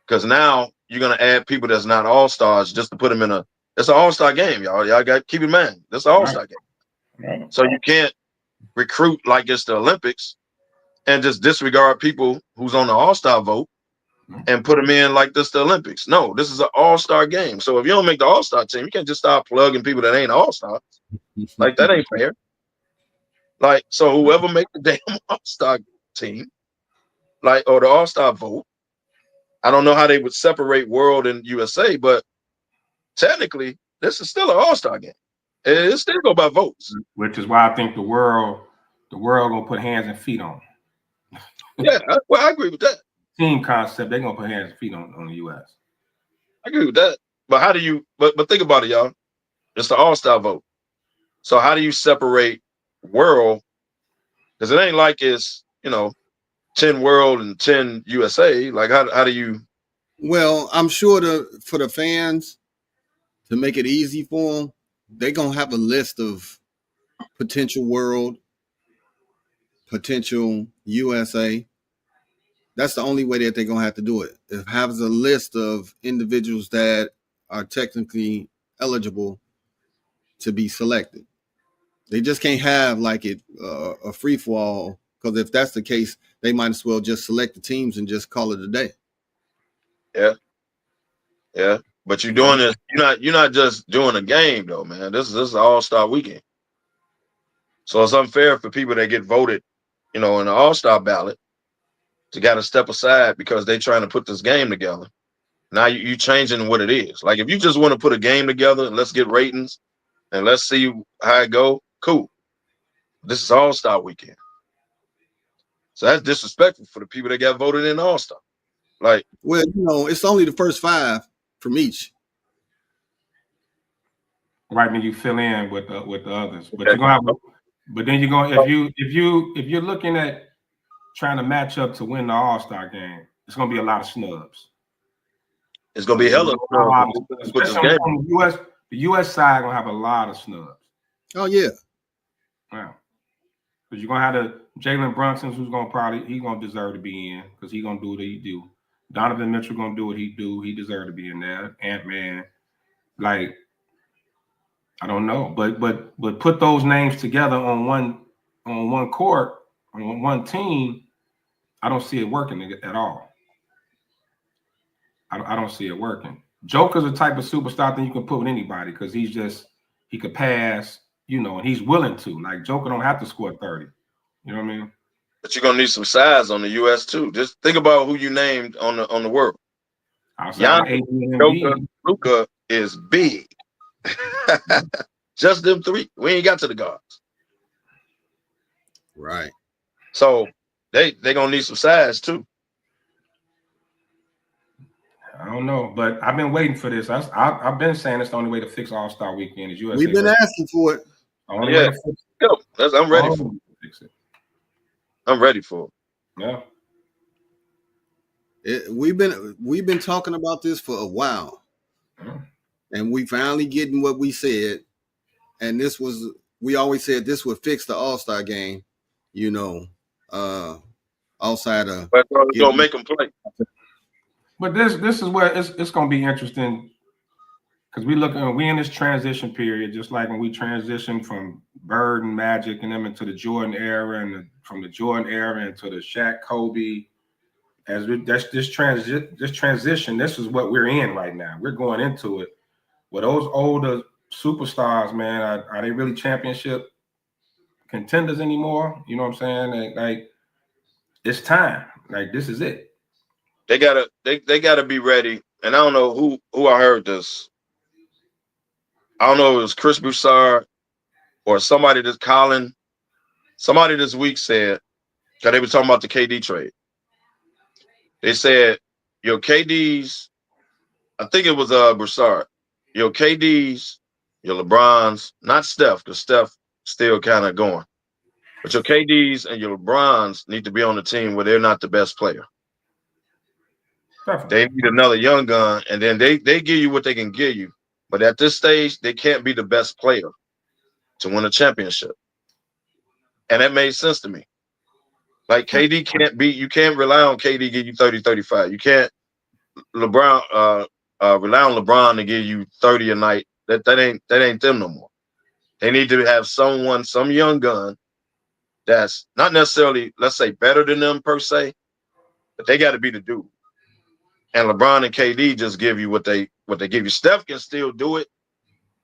because now you're gonna add people that's not All-Stars just to put them in a. It's an All-Star game, y'all. Y'all got to keep in mind. This is an All-Star game. Right. So you can't recruit like it's the Olympics and just disregard people who's on the All-Star vote and put them in like this the Olympics. No, this is an All-Star game. So if you don't make the All-Star team, you can't just start plugging people that ain't All-Stars. Like, that ain't fair. Like, so whoever make the damn All-Star team, like, or the All-Star vote, I don't know how they would separate world and USA, but technically, this is still an All-Star game. It still go by votes. Which is why I think the world gonna put hands and feet on. Yeah, well, I agree with that. Team concept, they're gonna put hands and feet on the US. I agree with that. But how do you but think about it, y'all? It's the All-Star vote. So how do you separate world? Because it ain't like it's, 10 world and 10 USA. Like, how do you? Well, I'm sure for the fans, to make it easy for them, they're going to have a list of potential world, potential USA. That's the only way that they're going to have to do it. It has a list of individuals that are technically eligible to be selected. They just can't have like a free for all, because if that's the case, they might as well just select the teams and just call it a day. Yeah. But you're doing this. You're not just doing a game though, man. This is an All-Star weekend. So it's unfair for people that get voted, in the All-Star ballot to got to step aside because they're trying to put this game together. Now you changing what it is. Like, if you just want to put a game together and let's get ratings and let's see how it go, cool. This is All-Star weekend. So that's disrespectful for the people that got voted in All-Star. Like, well, it's only the first 5 from each. Right, then you fill in with the others. But you're gonna have. But then you're gonna if you're looking at trying to match up to win the All-Star game, it's gonna be a lot of snubs. It's gonna be hella snubs. Especially on the US side gonna have a lot of snubs. Oh yeah. Wow. Because you're gonna have the Jalen Brunson's, who's gonna deserve to be in, because he's gonna do what he do. Donovan Mitchell gonna do what he do. He deserves to be in there. Ant-Man, like, I don't know, but put those names together on one court, on one team. I don't see it working at all. I don't see it working. Joker's a type of superstar that you can put with anybody, because he could pass, and he's willing to. Like, Joker don't have to score 30. You know what I mean? But you're gonna need some size on the US too. Just think about who you named on the world. Outside AD and Embiid. Luka is big. Just them three. We ain't got to the guards. Right. So they gonna need some size too. I don't know, but I've been waiting for this. I've been saying it's the only way to fix All-Star Weekend is USA. We've been asking for it. The only way to fix it. I'm ready for it. Fix it. I'm ready for it. Yeah. We've been talking about this for a while. Yeah. And we finally getting what we said. And we always said this would fix the All-Star game, outside of. But it's gonna make them play. But this is where it's gonna be interesting because we in this transition period, just like when we transitioned from Bird and Magic and them into the Jordan era, and from the Jordan era into the Shaq, Kobe. This transition, this is what we're in right now. We're going into it. With those older superstars, man, are they really championship contenders anymore? You know what I'm saying? Like it's time. Like this is it. They gotta be ready. And I don't know who I heard this. I don't know if it was Chris Broussard or somebody somebody this week said, because they were talking about the KD trade. They said your KDs, I think it was Broussard, your KDs, your LeBrons, not Steph, because Steph still kind of going. But your KDs and your LeBrons need to be on the team where they're not the best player. Definitely. They need another young gun, and then they give you what they can give you. But at this stage, they can't be the best player to win a championship. And that made sense to me. Like KD you can't rely on KD to give you 30, 35. You can't rely on LeBron to give you 30 a night. That ain't them no more. They need to have some young gun that's not necessarily, let's say, better than them per se, but they got to be the dude. And LeBron and KD just give you what they give you. Steph can still do it,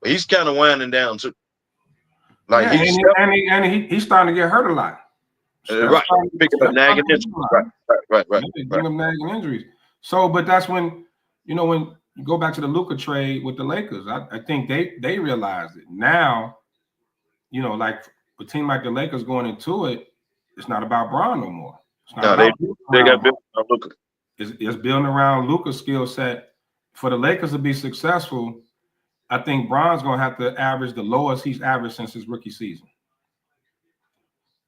but he's kind of winding down too. Like he's starting to get hurt a lot. Right, picking up nagging injuries. Right. Picking up nagging injuries. So, but that's when when you go back to the Luka trade with the Lakers, I think they realized it now. Like a team like the Lakers going into it, it's not about Bron no more. It's not they got built on Luka. It's building around Luka's skill set. For the Lakers to be successful, I think Bron's going to have to average the lowest he's averaged since his rookie season.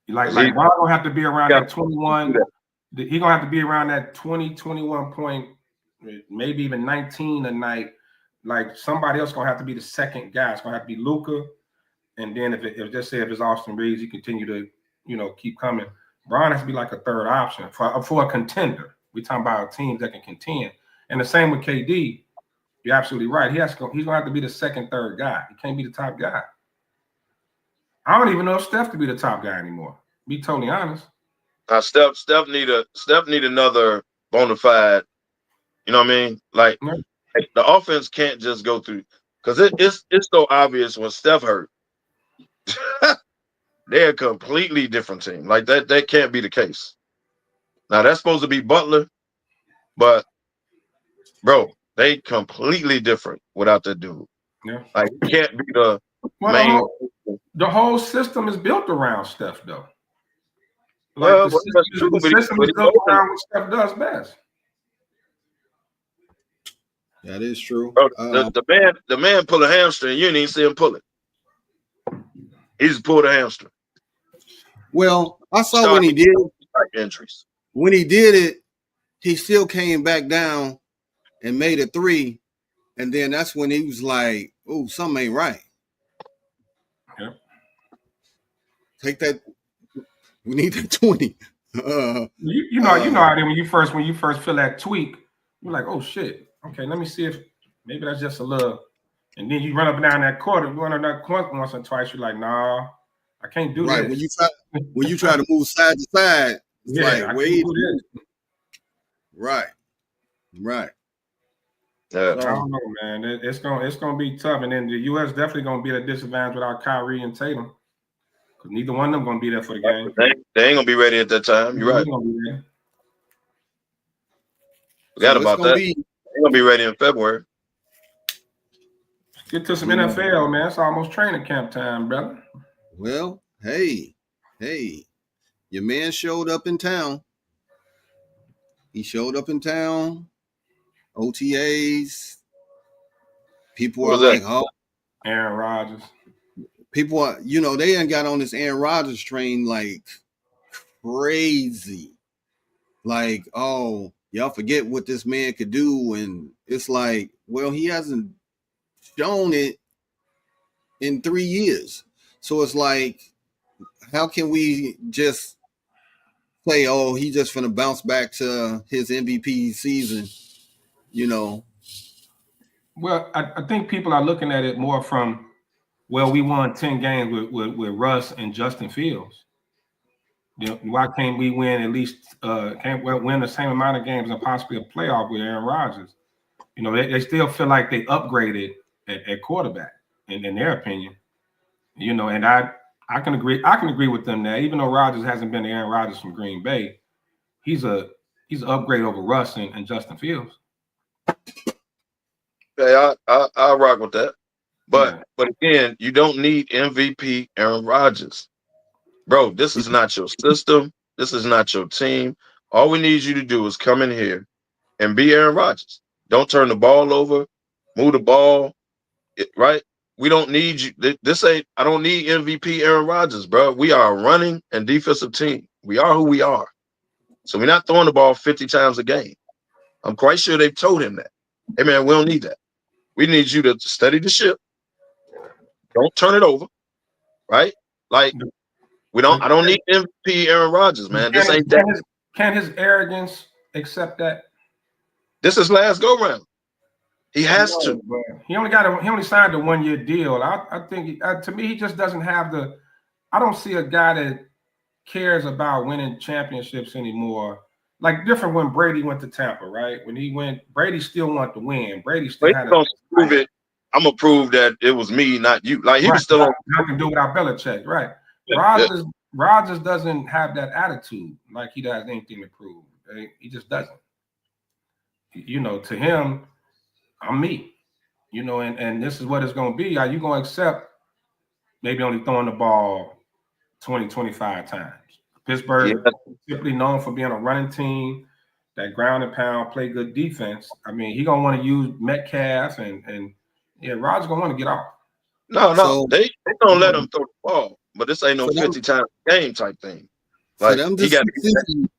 Like Bron going to have to be around that 21. He's going to have to be around that 20, 21 point, maybe even 19 a night. Like somebody else going to have to be the second guy. It's going to have to be Luka. And then if it's Austin Reeves, he continue to, keep coming. Bron has to be like a third option for a contender. We're talking about teams that can contend. And the same with KD. You're absolutely right. He's going to have to be the second, third guy. He can't be the top guy. I don't even know if Steph could be the top guy anymore. Be totally honest. Steph need another bona fide. You know what I mean? Like the offense can't just go through because it's so obvious when Steph hurt. They're a completely different team. Like that can't be the case. Now that's supposed to be Butler, but bro, they completely different without that dude. Yeah. Like you can't be the main. The whole system is built around Steph, though. Like the system is built around what Steph does best. That is true. Bro, the man pull a hamstring. You didn't even see him pull it. He just pulled a hamstring. Well, I saw when he did injuries. When he did it, he still came back down and made a three, and then that's when he was like, "Oh, something ain't right." Yeah. Take that. We need that 20. You know how when you first feel that tweak, you're like, "Oh shit, okay, let me see if maybe that's just a little." And then you run up and down that court. You run up that court once or twice. You're like, "Nah, I can't do right." this." When you try to move side to side, it's like, wait. Right. I don't know, man. It's gonna be tough, and then the U.S. definitely gonna be at a disadvantage without Kyrie and Tatum, because neither one of them gonna be there for the game. They ain't gonna be ready at that time. You're right. Forgot about that. They ain't gonna be ready in February. Get to some NFL, man. It's almost training camp time, brother. Well, hey, your man showed up in town. He showed up in town. OTAs. People are like, oh, Aaron Rodgers. People are, they ain't got on this Aaron Rodgers train like crazy. Like, oh, y'all forget what this man could do. And it's like, well, he hasn't shown it in 3 years. So it's like, how can we just say, oh, he just finna bounce back to his MVP season, Well, I think people are looking at it more from, well, we won 10 games with Russ and Justin Fields. Why can't we win at least can't win the same amount of games and possibly a playoff with Aaron Rodgers? They still feel like they upgraded at quarterback in their opinion. And I can agree with them that even though Rodgers hasn't been Aaron Rodgers from Green Bay, he's an upgrade over Russ and Justin Fields. Okay, I rock with that. But again, you don't need MVP Aaron Rodgers. Bro, this is not your system. This is not your team. All we need you to do is come in here and be Aaron Rodgers. Don't turn the ball over, move the ball, right? We don't need you. I don't need MVP Aaron Rodgers, bro. We are a running and defensive team. We are who we are. So we're not throwing the ball 50 times a game. I'm quite sure they've told him that. Hey, man, we don't need that. We need you to steady the ship. Don't turn it over, right? Like, I don't need MVP Aaron Rodgers, man. This ain't that. Can his arrogance accept that? This is last go round. He has to. He only signed a 1-year deal. I think to me, he just doesn't have I don't see a guy that cares about winning championships anymore. Like different when Brady went to Tampa, right? When he went, Brady still wanted to win. Brady still had to prove it. I'm gonna prove that it was me, not you. Like he was still on. I can do without Belichick, right? Rodgers doesn't have that attitude like he does anything to prove. He just doesn't. To him, I'm me. And this is what it's gonna be. Are you gonna accept maybe only throwing the ball 20, 25 times? Pittsburgh typically known for being a running team, that ground and pound, play good defense. I mean, he gonna want to use Metcalf and Rodgers gonna want to get off. No, so, they don't let him throw the ball, but this ain't no 50 times game type thing. Like he got to.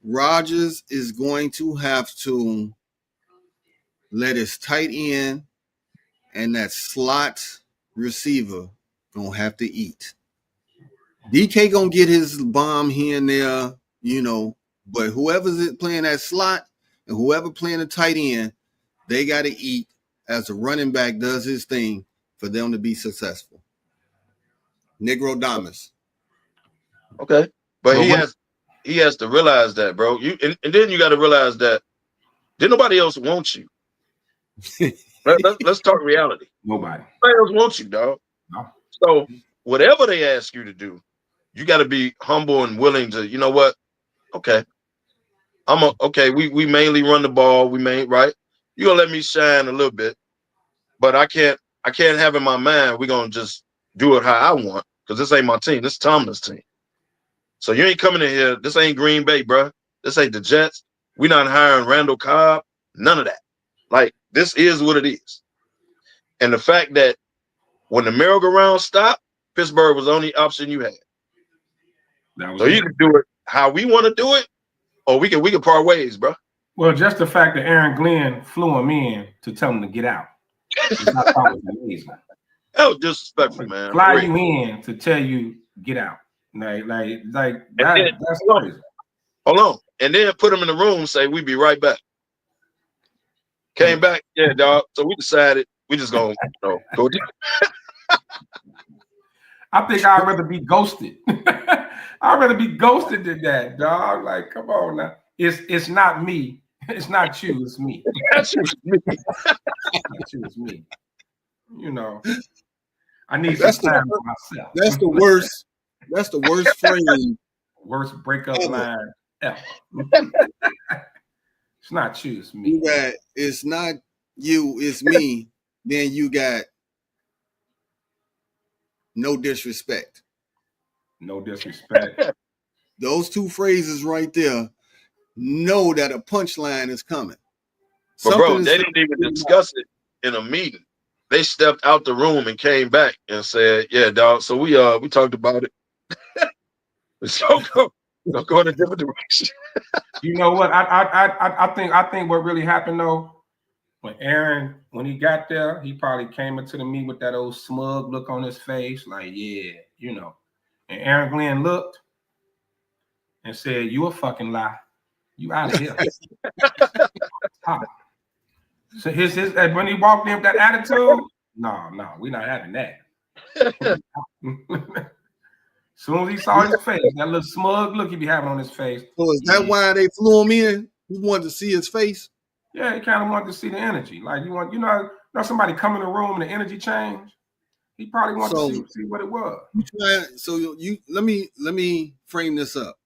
Rodgers is going to have to let his tight end and that slot receiver gonna have to eat. DK gonna get his bomb here and there, but whoever's playing that slot and whoever playing the tight end, they got to eat as the running back does his thing for them to be successful. Negro Damas. Okay, but he has to realize that, bro. And then you got to realize that didn't nobody else want you. Let's talk reality. Nobody else wants you, dog. No. So whatever they ask you to do, you got to be humble and willing to. You know what? Okay, we mainly run the ball. Right. You gonna let me shine a little bit, but I can't have in my mind we're gonna just do it how I want because this ain't my team. This is Tomlin's team. So you ain't coming in here. This ain't Green Bay, bro. This ain't the Jets. We're not hiring Randall Cobb. None of that. Like this is what it is. And the fact that when the merry-go-round stopped, Pittsburgh was the only option you had. So you can do it how we want to do it, or we can part ways, bro. Well, just the fact that Aaron Glenn flew him in to tell him to get out. That was amazing. That was disrespectful, man. Fly you in to tell you get out. Like that's crazy. Hold on. And then put him in the room and say, we be right back. Came back, yeah, dog. So we decided we just gonna go. I think I'd rather be ghosted. I'd rather be ghosted than that, dog. Like, come on now. It's not me. It's not you. It's me. It's me. It's me. I need some time for myself. That's the worst. That's the worst phrase. Worst breakup line ever. It's not you, it's me. It's not you, it's me. Then you got no disrespect. No disrespect. Those two phrases right there, know that a punchline is coming. But bro, they didn't even discuss it in a meeting. They stepped out the room and came back and said, "Yeah, dog. So we talked about it. So go in a different direction." You know what? I think what really happened though, when Aaron, when he got there, he probably came into the meeting with that old smug look on his face, like, yeah, you know. And Aaron Glenn looked and said, "You a fucking lie. You out of here." So his when he walked in with that attitude, no, we're not having that. As soon as he saw his face, that little smug look he be having on his face. So is that why they flew him in? You wanted to see his face? Yeah, he kind of wanted to see the energy. Like you know somebody come in the room and the energy change. He probably wanted to see what it was. So you let me frame this up.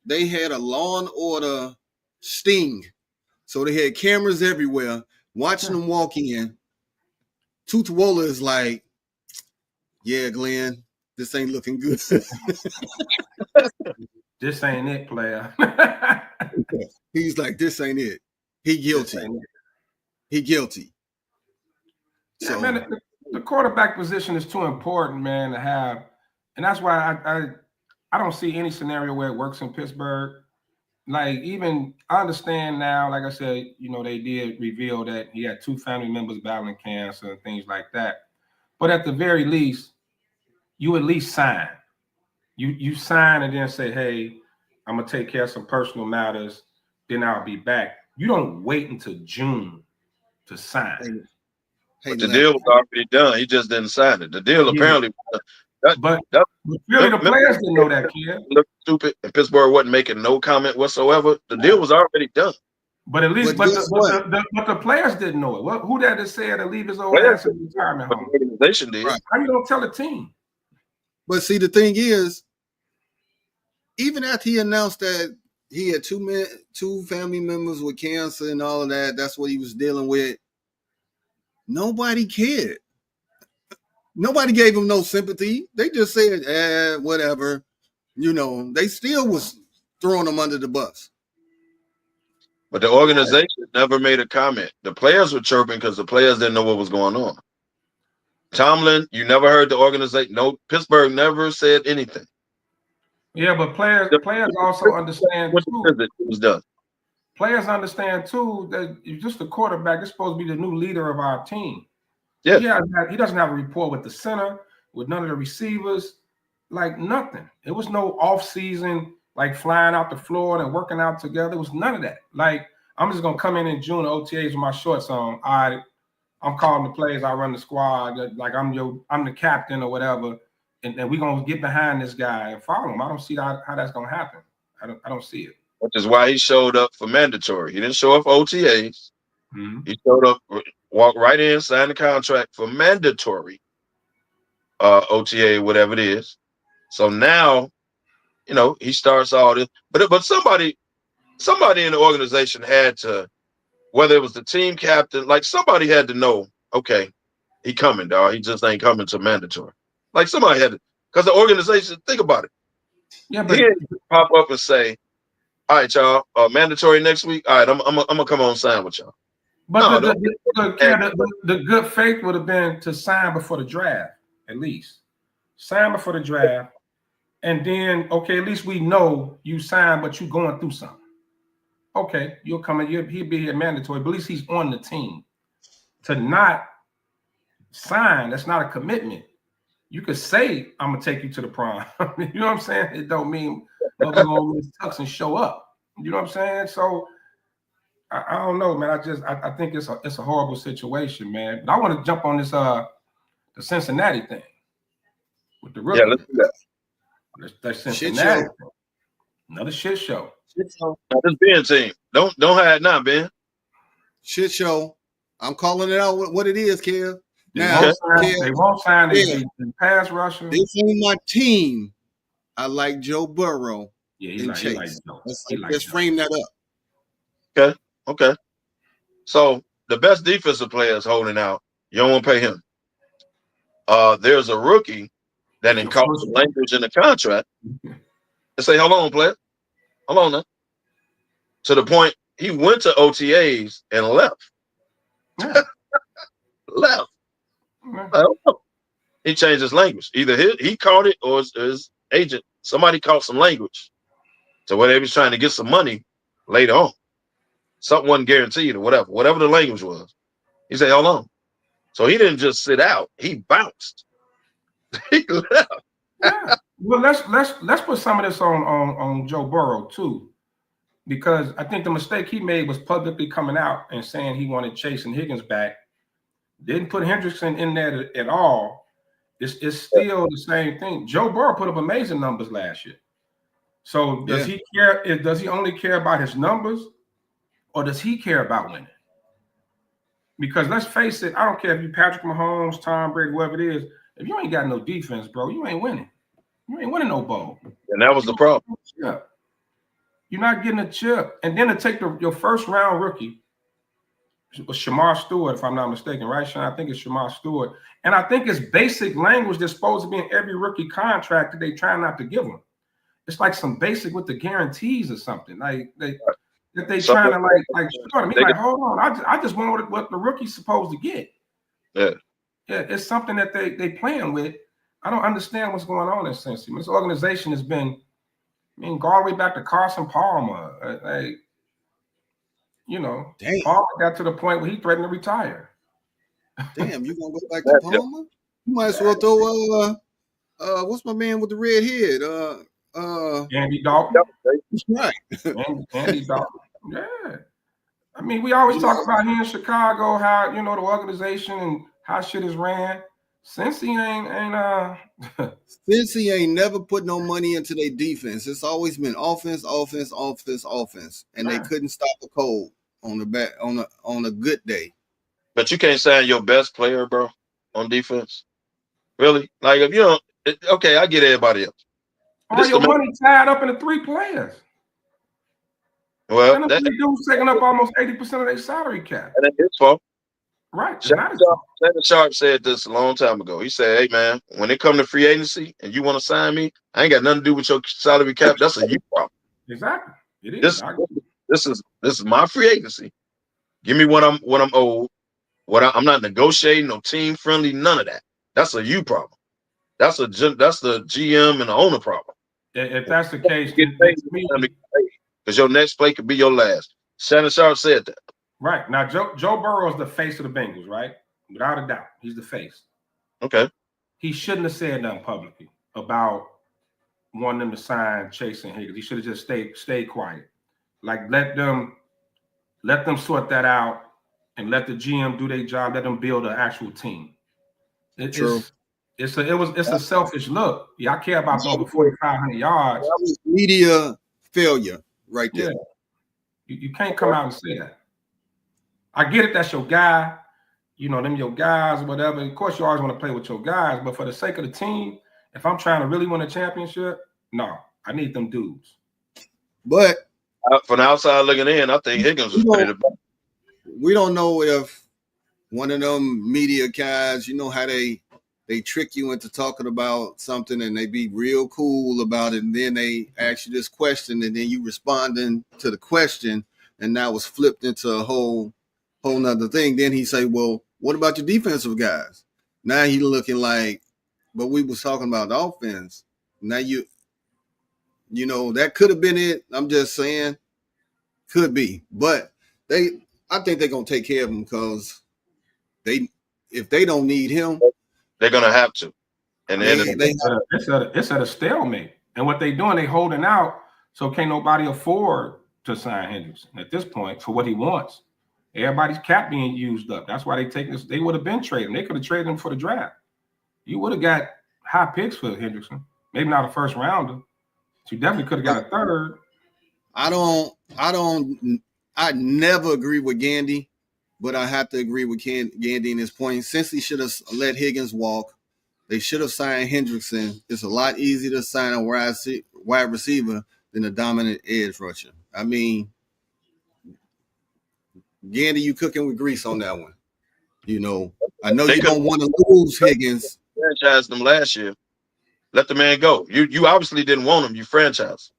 They had a Law and Order sting. So they had cameras everywhere watching them walk in. Tutuola is like, yeah, Glenn, this ain't looking good. This ain't it, player. He's like, this ain't it. He guilty. He guilty. Yeah, so, man, the quarterback position is too important, man, to have. And that's why I don't see any scenario where it works in Pittsburgh. Like, even I understand now, like I said, you know, they did reveal that he had 2 family members battling cancer and things like that. But at the very least, you at least sign. You sign and then say, hey, I'm going to take care of some personal matters, then I'll be back. You don't wait until June to sign. But the deal was already done. He just didn't sign it. The deal apparently But really, the players didn't know that, kid. Look stupid, and Pittsburgh wasn't making no comment whatsoever. The deal was already done. But at least, but the players didn't know it. Who that said to leave his old ass in the retirement home? The organization did. Right. How you gonna tell a team? But see, the thing is, even after he announced that he had 2 family members with cancer and all of that, that's what he was dealing with. Nobody cared. Nobody gave him no sympathy. They just said, whatever. You know, they still was throwing him under the bus. But the organization never made a comment. The players were chirping because the players didn't know what was going on. Tomlin, you never heard the organization. No, Pittsburgh never said anything. Yeah, but players also understand too. It was done. Players understand too that you're just a quarterback. You're supposed to be the new leader of our team. Yeah. He doesn't have a rapport with the center, with none of the receivers, like nothing. It was no off-season, like flying out to Florida and working out together. It was none of that. Like, I'm just gonna come in June OTAs with my shorts on. I'm calling the plays. I run the squad. Like I'm the captain or whatever, and we're gonna get behind this guy and follow him. I don't see how that's gonna happen. I don't see it. Which is why he showed up for mandatory. He didn't show up for OTAs. Mm-hmm. He showed up, walked right in, signed the contract for mandatory OTA, whatever it is. So now, you know, he starts all this. But somebody in the organization had to, whether it was the team captain, like somebody had to know, okay, he coming, dog. He just ain't coming to mandatory. Like somebody had to, because the organization, think about it. Yeah, but he didn't pop up and say, all right, y'all, mandatory next week. All right, I'm gonna come on sign with y'all. But the good faith would have been to sign before the draft, at least. Sign before the draft, and then, okay, at least we know you signed, but you're going through something. Okay, you'll come in, he'll be here mandatory, but at least he's on the team. To not sign, that's not a commitment. You could say, I'm going to take you to the prom. You know what I'm saying? It don't mean we're going to tux and show up. You know what I'm saying? So, I don't know, man. I think it's a horrible situation, man. But I want to jump on this the Cincinnati thing with the rookie. Yeah, let's do that. That's Cincinnati. Another shit show. Now, this Ben team. Don't hide now, Ben. Shit show. I'm calling it out what it is, Kev. Now they won't sign the pass rusher. This ain't my team. I like Joe Burrow. Yeah, and Chase. He like Let's frame that up. Okay. Okay. So the best defensive player is holding out. You don't want to pay him. There's a rookie that encounters language in the contract and say, hold on, player. Hold on now. To the point he went to OTAs and left. Yeah. Left. Yeah. I don't know. He changed his language. Either he caught it or his agent, somebody caught some language to where they was trying to get some money later on. Something wasn't guaranteed or whatever. Whatever the language was. He said, hold on. So he didn't just sit out. He bounced. He left. Yeah. Well, let's put some of this on Joe Burrow too, because I think the mistake he made was publicly coming out and saying he wanted Chase and Higgins back. Didn't put Hendrickson in there at all. It's still the same thing. Joe Burrow put up amazing numbers last year. So does he care? Does he only care about his numbers, or does he care about winning? Because let's face it, I don't care if you Patrick Mahomes, Tom Brady, whoever it is. If you ain't got no defense, bro, you ain't winning. You ain't winning no bowl. And that was the problem. Yeah. You're not getting a chip. And then to take your first round rookie was Shamar Stewart, if I'm not mistaken, right, Sean? I think it's Shamar Stewart. And I think it's basic language that's supposed to be in every rookie contract that they try not to give them. It's like some basic with the guarantees or something. Like they trying to like hold on. I just want what the rookie's supposed to get. Yeah. Yeah, it's something that they playing with. I don't understand what's going on in Cincy. This organization has been, go all the way back to Carson Palmer. Palmer got to the point where he threatened to retire. Damn, you gonna go back to Palmer? You might as well throw what's my man with the red head? Andy Dalton. That's right. Andy Dalton. Yeah. I mean, we always talk about here in Chicago how the organization and how shit is ran. Cincy Cincy ain't never put no money into their defense. It's always been offense, and they couldn't stop a cold on a good day. But you can't sign your best player, bro, on defense. Really? Like if you don't, okay, I get everybody else. All your money tied up in the 3 players. Well, and the 3 dudes taking up almost 80% of their salary cap. And that's his fault. Right. Shannon Sharp said this a long time ago. He said, hey, man, when it comes to free agency and you want to sign me, I ain't got nothing to do with your salary cap. That's a you problem. Exactly. It is. This is my free agency. Give me what I'm owed. I'm not negotiating, no team friendly, none of that. That's a you problem. That's the GM and the owner problem. If that's the case, because your next play could be your last. Shannon Sharp said that. Right. Now, Joe Burrow is the face of the Bengals, right? Without a doubt. He's the face. Okay. He shouldn't have said nothing publicly about wanting them to sign Chase and Higgins. He should have just stayed quiet. Like let them sort that out and let the GM do their job. Let them build an actual team. It's a selfish look. Yeah, I care about throwing 4,500 yards. That was media failure right there. Yeah. You can't come out and say that. I get it. That's your guy. Them your guys, whatever. Of course, you always want to play with your guys, but for the sake of the team, if I'm trying to really win a championship, no, I need them dudes. But from the outside looking in, I think Higgins was ready to. We don't know if one of them media guys, how they trick you into talking about something and they be real cool about it, and then they ask you this question, and then you responding to the question, and now it's flipped into a whole nother thing. Then he say, well, what about your defensive guys? Now he looking like, but we was talking about the offense. Now that could have been it. I'm just saying, could be. But I think they're going to take care of him because if they don't need him, they're going to have to. And then it's at a stalemate. And what they doing, they holding out, so can't nobody afford to sign Hendrickson at this point for what he wants. Everybody's cap being used up. That's why they take this. They would have been trading. They could have traded him for the draft. You would have got high picks for Hendrickson. Maybe not a first rounder. But you definitely could have got a third. I never agree with Gandy, but I have to agree with Gandy in his point. Since he should have let Higgins walk, they should have signed Hendrickson. It's a lot easier to sign a wide receiver than a dominant edge rusher. I mean, Gandy, you cooking with grease on that one. You know, I know you don't want to lose Higgins. Franchised them last year. Let the man go. You obviously didn't want him. You franchised.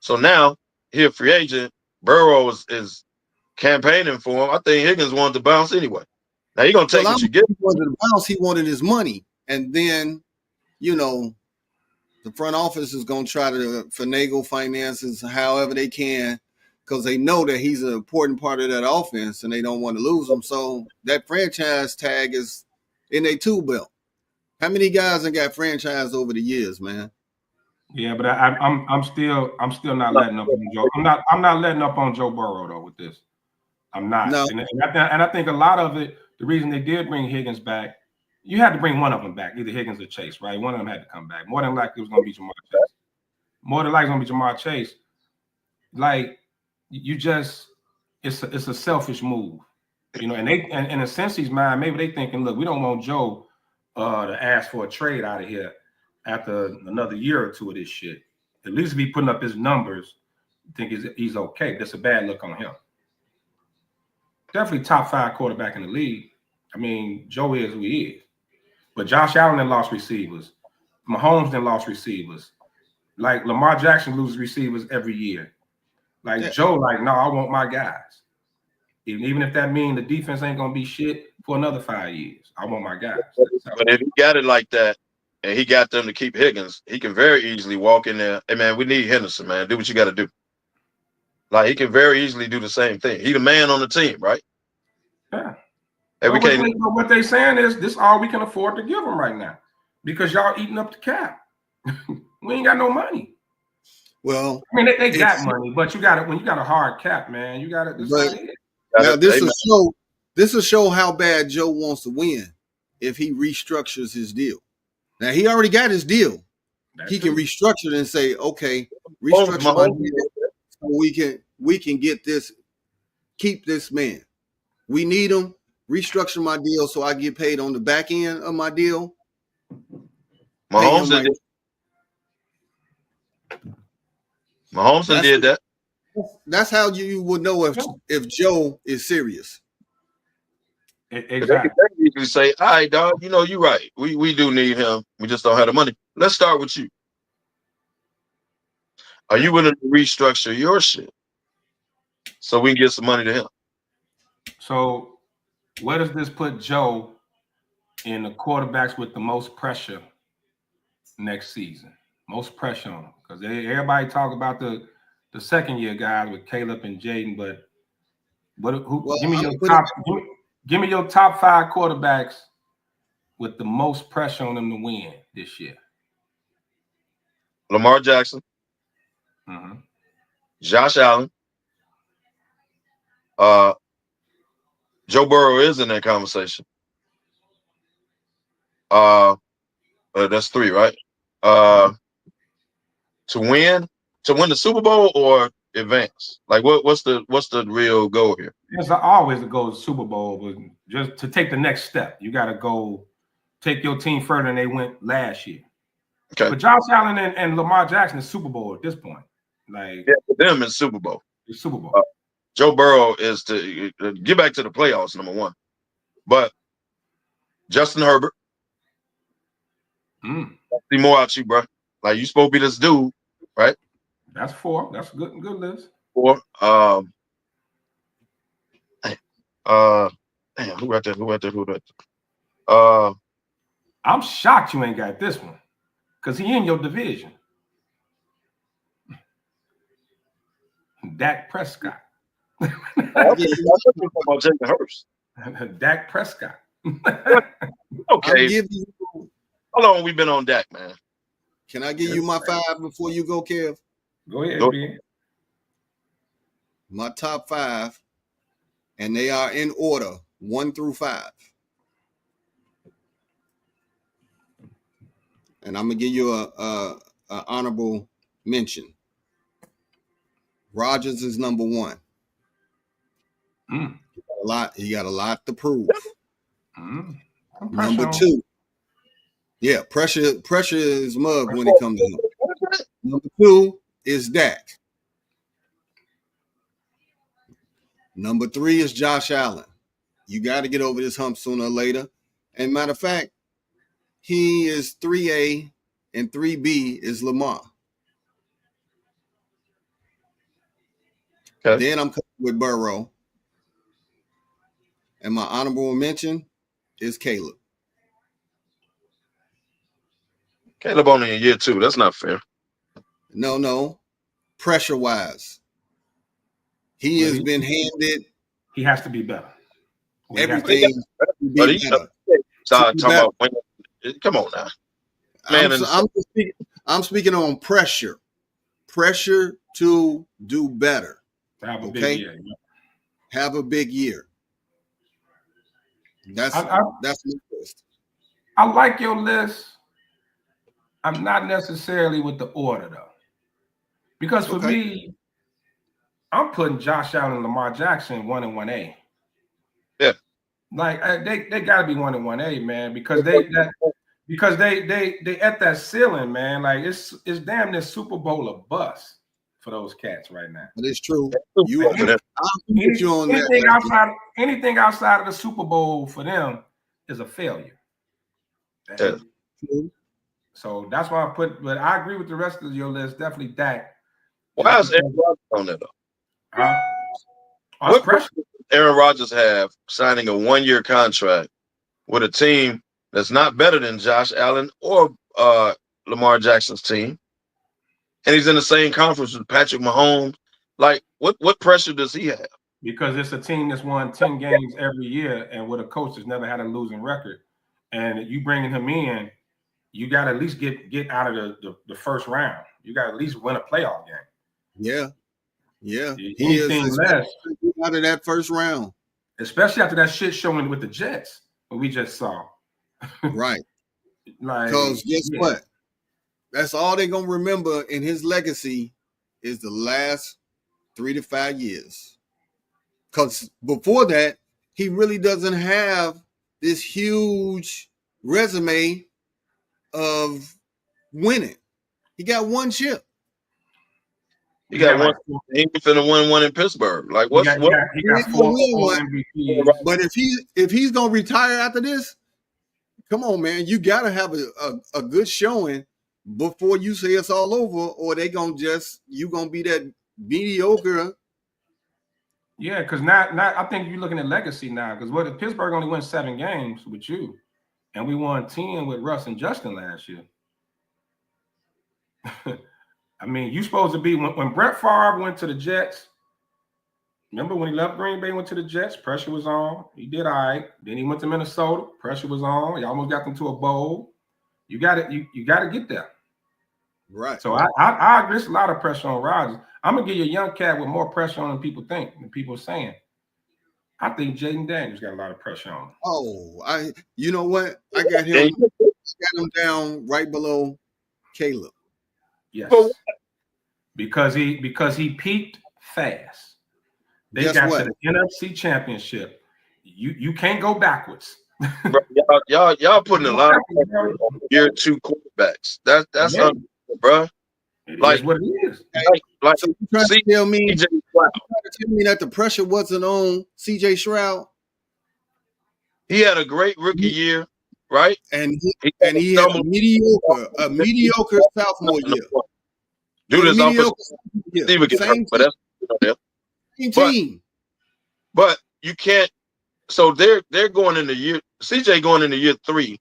So now, here, free agent, Burrow is campaigning for him. I think Higgins wanted to bounce anyway. Now you're gonna take what you get. He wanted to bounce. He wanted his money, and then, you know, the front office is gonna try to finagle finances however they can, because they know that he's an important part of that offense, and they don't want to lose him. So that franchise tag is in their tool belt. How many guys have got franchised over the years, man? Yeah, but I'm still not letting up on Joe. I'm not letting up on Joe Burrow though with this. I'm not. No. And I think a lot of it, the reason they did bring Higgins back, you had to bring one of them back, either Higgins or Chase, right? One of them had to come back. More than likely it was going to be Jamar Chase. More than likely it's going to be Jamar Chase. Like, you just, it's a selfish move, you know. And in a sense, he's mind, maybe they thinking, look, we don't want Joe to ask for a trade out of here after another year or two of this shit. At least if he putting up his numbers, I think he's okay. That's a bad look on him. Definitely top 5 quarterback in the league. I mean, Joe is who he is. But Josh Allen then lost receivers. Mahomes then lost receivers. Like Lamar Jackson loses receivers every year. Like Joe, like, no, I want my guys. Even if that means the defense ain't gonna be shit for another 5 years. I want my guys. But if he got it like that, and he got them to keep Higgins, he can very easily walk in there. Hey, man, we need Henderson, man. Do what you got to do. Like, he can very easily do the same thing. He the man on the team, right? Yeah. Hey, what they saying is this all we can afford to give him right now because y'all eating up the cap. We ain't got no money. Well, I mean, they got money, but you got it when you got a hard cap, man. You got it. Now this will show how bad Joe wants to win if he restructures his deal. Now he already got his deal. He can restructure it and say, okay, restructure my deal so we can get this, keep this man. We need him. Restructure my deal so I get paid on the back end of my deal. Mahomes did that. That's how you would know if Joe is serious. Exactly. They can say, all right, dog, you know, you're right. We do need him. We just don't have the money. Let's start with you. Are you willing to restructure your shit so we can get some money to him? So where does this put Joe in the quarterbacks with the most pressure next season? Most pressure on them. Because everybody talk about the second year guys with Caleb and Jaden, but give me your top 5 quarterbacks with the most pressure on them to win this year. Lamar Jackson, Josh Allen, Joe Burrow is in that conversation. That's 3, right? To win the Super Bowl or advance? Like what's the real goal here? It's always the goal of the Super Bowl, but just to take the next step, you got to go take your team further than they went last year. Okay. But Josh Allen and Lamar Jackson is Super Bowl at this point. Like, yeah, for them it's Super Bowl. It's Super Bowl. Joe Burrow is to get back to the playoffs, number 1. But Justin Herbert, see more out you, bro. Like, you supposed to be this dude, right? That's 4. That's a good list. 4. Damn, who right there? I'm shocked you ain't got this one, because he in your division. Dak Prescott. Dak Prescott. Okay. How long we been on Dak, man? Can I give you my 5 before you go, Kev? Go ahead, man. My top 5, and they are in order 1 through 5. And I'm gonna give you a honorable mention. Rodgers is number 1. He got a lot to prove. Number 2. Yeah, pressure is mug when it comes to him. Number 2 is Dak. Number 3 is Josh Allen. You got to get over this hump sooner or later. And matter of fact, he is 3A and 3B is Lamar. Okay. Then I'm coming with Burrow. And my honorable mention is Caleb. Caleb only in year 2. That's not fair. No. Pressure-wise. He has been handed. He has to be better. Everything. Come on now. Man, I'm speaking on pressure. Pressure to do better. Have a big year. Have a big year. That's my list. I like your list. I'm not necessarily with the order though. Because for me, I'm putting Josh Allen and Lamar Jackson 1 and 1A. Yeah. Like they gotta be 1 and 1A, man, because they at that ceiling, man. Like it's damn near Super Bowl or bust for those cats right now. But it's true. Anything outside of the Super Bowl for them is a failure. Yeah. So that's why I put. But I agree with the rest of your list. Definitely Dak. Why is Aaron Rodgers on there though? What pressure does Aaron Rodgers have signing a 1-year contract with a team that's not better than Josh Allen or Lamar Jackson's team, and he's in the same conference with Patrick Mahomes? Like, what pressure does he have? Because it's a team that's won 10 games every year, and with a coach that's never had a losing record, and you bringing him in, you got to at least get out of the first round. You got to at least win a playoff game. Yeah. He is out of that first round, especially after that shit showing with the Jets, what we just saw. Right. Like, because guess what? That's all they're gonna remember in his legacy is the last 3 to 5 years. Because before that, he really doesn't have this huge resume of winning. He got 1 chip. He got one. He finna win 1 in Pittsburgh. Like what's what? He got 4 MVPs. But if he's gonna retire after this, come on, man, you gotta have a good showing before you say it's all over, or they gonna you gonna be that mediocre. Yeah, because now I think you're looking at legacy now. Because what if Pittsburgh only won 7 games with you, and we won 10 with Russ and Justin last year. I mean, you supposed to be when Brett Favre went to the Jets. Remember when he left Green Bay, went to the Jets, pressure was on. He did all right. Then he went to Minnesota, pressure was on. He almost got them to a bowl. You got to get there. Right. So I agree. There's a lot of pressure on Rodgers. I'm gonna give you a young cat with more pressure on than people think, than people are saying. I think Jaden Daniels got a lot of pressure on him. Oh, you know what? I got him down right below Caleb. Yes. Because he peaked fast. They got to the NFC Championship. You can't go backwards. Bro, y'all putting a lot of pressure on year 2 quarterbacks. That's bro. Like what it is. Like so you trying to tell me that the pressure wasn't on CJ Stroud? He had a great rookie year, right? And he had a mediocre sophomore year. Dude is same team. But you can't. So they're going into year. CJ going into year 3.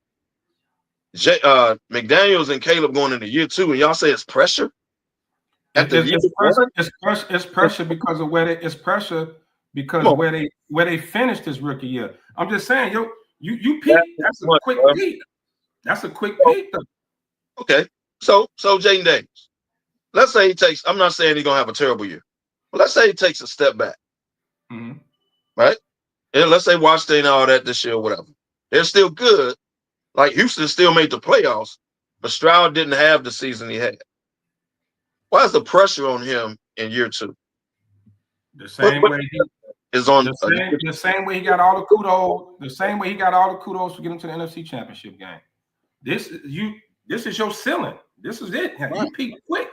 McDaniels and Caleb going into year 2, and y'all say it's pressure. It's pressure because of where they finished his rookie year. I'm just saying, you peaked. That's a quick peak. That's a quick peak, though. Okay, so Jaden Daniels. Let's say he takes. I'm not saying he's gonna have a terrible year, but let's say he takes a step back. Mm-hmm. Right? And let's say Washington all that this year, whatever. They're still good. Like Houston still made the playoffs, but Stroud didn't have the season he had. Why is the pressure on him in year 2? The same way he is on the same way he got all the kudos. The same way he got all the kudos for getting to the NFC Championship game. This is your ceiling. This is it. Right. You peak quick.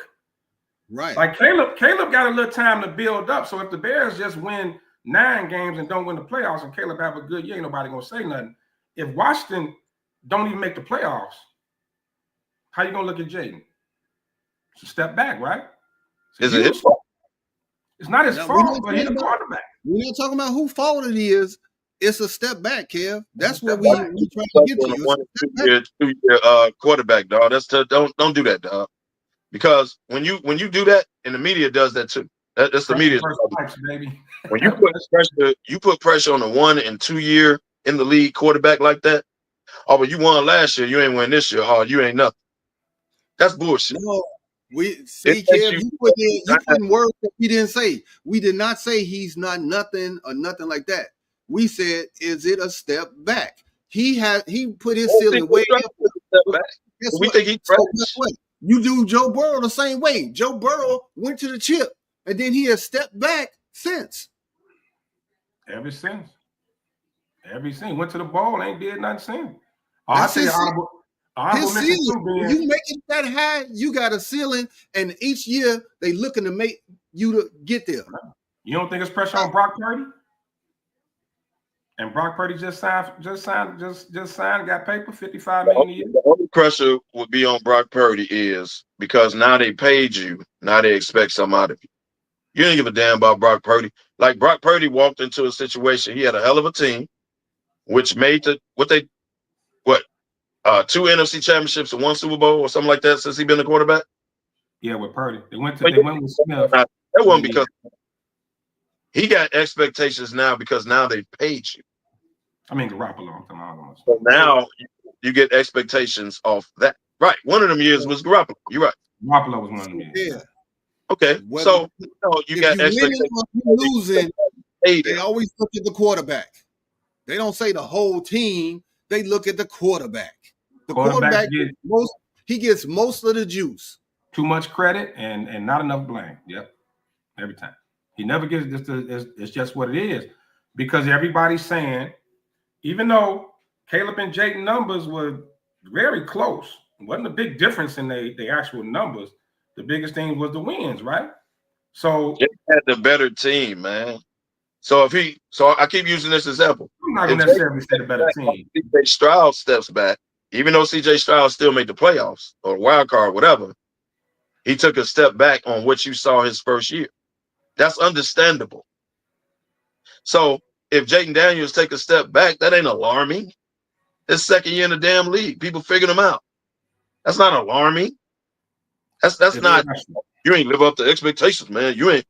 Right. Like Caleb got a little time to build up. So if the Bears just win 9 games and don't win the playoffs, and Caleb have a good year, ain't nobody gonna say nothing. If Washington don't even make the playoffs, how you gonna look at Jaden? It's a step back, right? Is it his fault? It's not his fault, but he's the quarterback. We're not talking about whose fault it is. It's a step back, Kev. That's what we trying to get to. One two-year quarterback, dog. Don't do that, dog. Because when you do that, and the media does that too. That's the media. Baby. When you put pressure on a 1 and 2 year in the league quarterback like that. Oh, but you won last year. You ain't win this year. Oh, you ain't nothing. That's bullshit. No, we see, Kev. You put in words that we didn't say. We did not say he's not nothing or nothing like that. We said, is it a step back? He put his ceiling way up. We think he's fresh. Guess what? You do Joe Burrow the same way. Joe Burrow went to the chip, and then he has stepped back since. Ever since. Went to the bowl, ain't did nothing since. That's his honorable ceiling. When you make it that high, you got a ceiling, and each year they looking to make you to get there. You don't think it's pressure on Brock Purdy? And Brock Purdy just signed, got paper, $55 million a year. The only pressure would be on Brock Purdy is because now they paid you, now they expect something out of you. You didn't give a damn about Brock Purdy. Like Brock Purdy walked into a situation, he had a hell of a team, which made 2 NFC championships and 1 Super Bowl or something like that since he been a quarterback. Yeah, with Purdy. They went with Smith. That wasn't because he got expectations now because now they paid you. I mean, Garoppolo. So now you get expectations off that. Right. One of them years was Garoppolo. You're right. Garoppolo was one of them years. Yeah. Okay. So you got expectations. Losing, they always look at the quarterback. They don't say the whole team. They look at the quarterback. The quarterback gets most of the juice. Too much credit and not enough blame. Yep. Every time. He never gets it's just what it is. Because everybody's saying, even though Caleb and Jayden numbers were very close, it wasn't a big difference in the actual numbers. The biggest thing was the wins, right? So Jayden had the better team, man. So I keep using this example. I'm not gonna necessarily say the better team. CJ Stroud steps back, even though CJ Stroud still made the playoffs or wild card, whatever. He took a step back on what you saw his first year. That's understandable. So if Jayden Daniels take a step back, that ain't alarming. His second year in the damn league. People figured him out. That's not alarming. That's not. You ain't live up to expectations, man. You ain't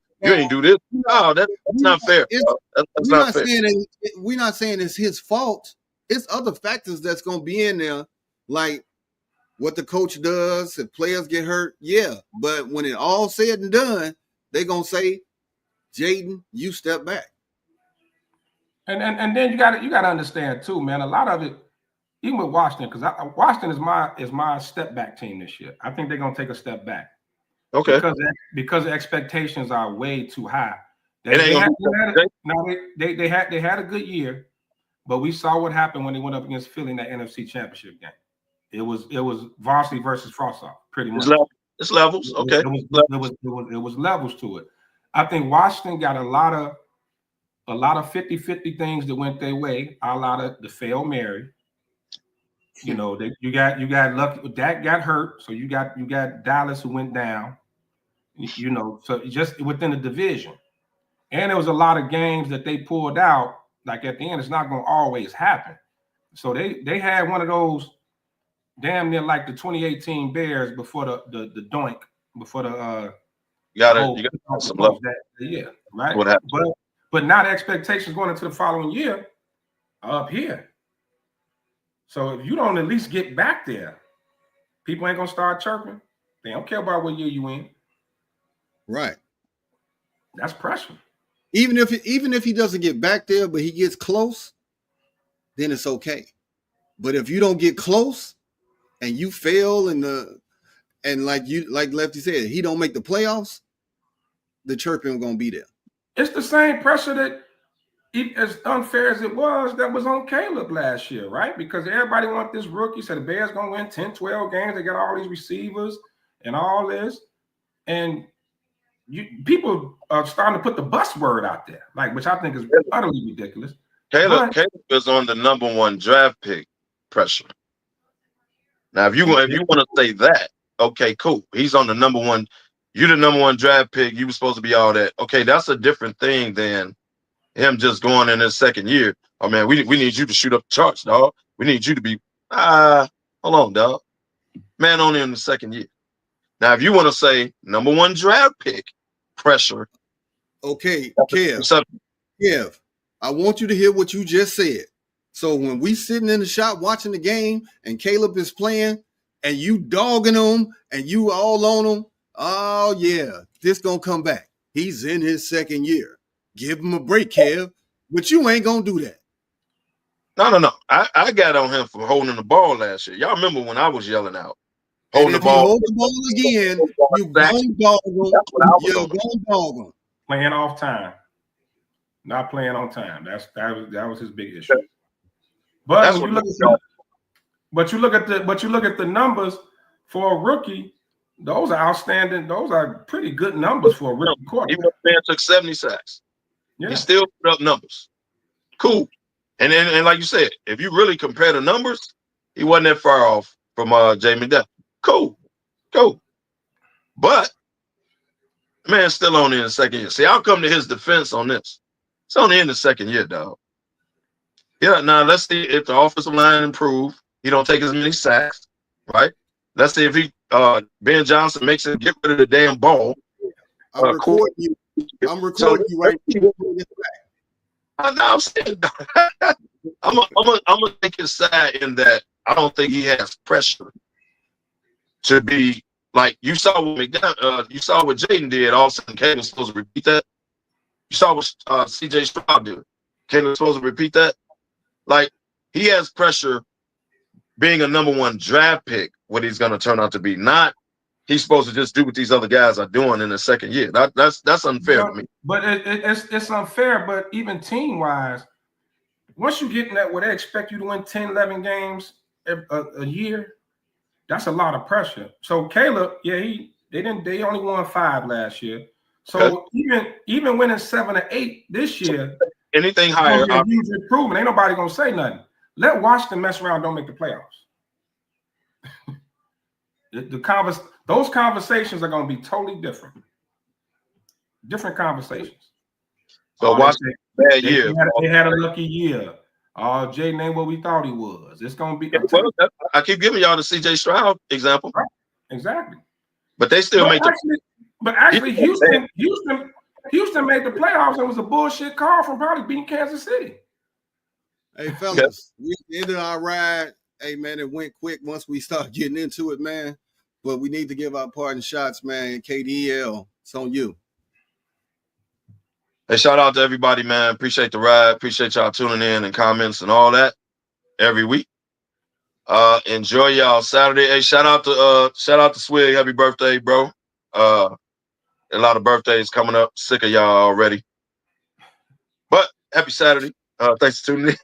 do this. No, that's not fair. That's not fair. We're not saying it's his fault. It's other factors that's gonna be in there, like what the coach does. If players get hurt, yeah. But when it all said and done, they're gonna say, Jayden, you step back. And then you got to understand too, man. A lot of it, even with Washington, because Washington is my step back team this year. I think they're gonna take a step back. Okay. Because the expectations are way too high. They had a good year, but we saw what happened when they went up against Philly in that NFC Championship game. It was varsity versus frost-off, pretty much. It's levels. Okay. It was levels to it. I think Washington got a lot of 50-50 things that went their way, a lot of the fail Mary. You know, you got lucky. Dak got hurt, so you got Dallas who went down. You know, so just within the division, and there was a lot of games that they pulled out. Like at the end, it's not going to always happen. So they had one of those damn near like the 2018 Bears before the doink before the you got some love. Yeah, right. What happened? But now the expectations going into the following year are up here. So if you don't at least get back there, people ain't gonna start chirping. They don't care about what year you in. Right. That's pressure. Even if he doesn't get back there, but he gets close, then it's okay. But if you don't get close and you fail and like Lefty said, he don't make the playoffs, the chirping gonna be there. It's the same pressure that, as unfair as it was, that was on Caleb last year, right? Because everybody want this rookie. Said the Bears going to win 10, 12 games. They got all these receivers and all this. And people are starting to put the bus word out there, like, which I think is utterly ridiculous. Caleb is on the #1 draft pick pressure. Now, if you want to say that, okay, cool. He's on the #1. You're the #1 draft pick. You were supposed to be all that. Okay, that's a different thing than him just going in his second year. Oh man, we need you to shoot up the charts, dog. We need you to be hold on, dog. Man, only in the second year. Now, if you want to say #1 draft pick pressure, okay, Kev, I want you to hear what you just said. So when we sitting in the shop watching the game and Caleb is playing and you dogging him and you all on him, oh yeah, this gonna come back. He's in his second year. Give him a break, Kev. But you ain't gonna do that. No. I got on him for holding the ball last year. Y'all remember when I was yelling out, holding the ball. Hold the ball again, you gonna dog him. You're gonna dog him. Playing off time. Not playing on time. That was his big issue. But when you look at the numbers for a rookie, those are outstanding. Those are pretty good numbers for a rookie quarterback. Even if took 70 sacks. Yeah. He still put up numbers. Cool. And like you said, if you really compare the numbers, he wasn't that far off from Jay McDuffie. Cool. But man, still only in the second year. See, I'll come to his defense on this. It's only in the second year, dog. Yeah, now let's see if the offensive line improve. He don't take as many sacks, right? Let's see if Ben Johnson makes him get rid of the damn ball. I'm recording you. I'm recording you right now. I'm saying, I'm gonna take his side in that I don't think he has pressure to be like you saw what you saw what Jaden did. All of a sudden, Caleb was supposed to repeat that. You saw what CJ Stroud did. Caleb was supposed to repeat that. Like he has pressure being a #1 draft pick. What he's going to turn out to be, not he's supposed to just do what these other guys are doing in the second year. That's unfair to me. But it's unfair. But even team wise, once you get in that where they expect you to win 10, 11 games a year, that's a lot of pressure. So Caleb, they only won 5 last year. So even winning 7 or 8 this year, anything higher, a huge improvement. Ain't nobody gonna say nothing. Let Washington mess around, don't make the playoffs. Those conversations are gonna be totally different. Different conversations. So Washington bad year. They had a lucky year. Jaden ain't what we thought he was. It's gonna be. I keep giving y'all the CJ Stroud example. Right. Exactly. But they still make But actually, Houston made the playoffs. It was a bullshit call from probably beating Kansas City. Hey, fellas, we ended our ride. Hey, man, it went quick once we started getting into it, man. But we need to give our parting shots, man. KDL, it's on you. Hey, shout out to everybody, man. Appreciate the ride. Appreciate y'all tuning in and comments and all that every week. Enjoy y'all Saturday. Hey, shout out to Swig. Happy birthday, bro. A lot of birthdays coming up. Sick of y'all already. But happy Saturday. Thanks for tuning in.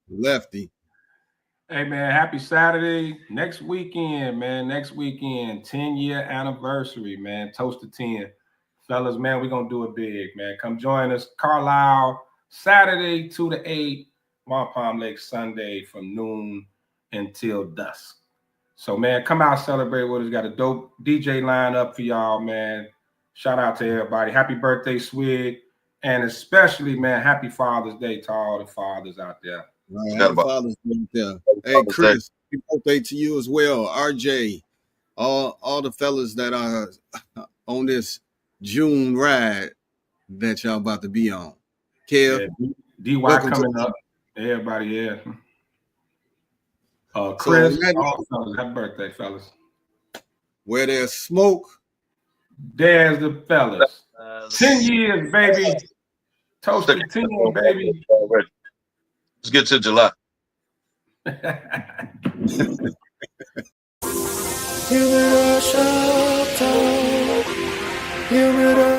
Lefty. Hey, man, happy Saturday. Next weekend, man. 10-year anniversary, man. Toast to 10. Fellas, man, we're going to do it big, man. Come join us. Carlisle, Saturday 2 to 8. Palm Lake, Sunday from noon until dusk. So, man, come out, celebrate with us. Got a dope DJ line up for y'all, man. Shout out to everybody. Happy birthday, Swig. And especially, man, happy Father's Day to all the fathers out there. Happy Father's Day there. Hey, Chris, happy birthday to you as well. RJ, all the fellas that are on this June ride that y'all about to be on. Kev, DY coming up. Everybody, yeah. Chris, happy birthday, fellas. Where there's smoke, there's the fellas. 10 years, baby. Toast to 10, baby. Let's get to July. Give it a shout out. Give it a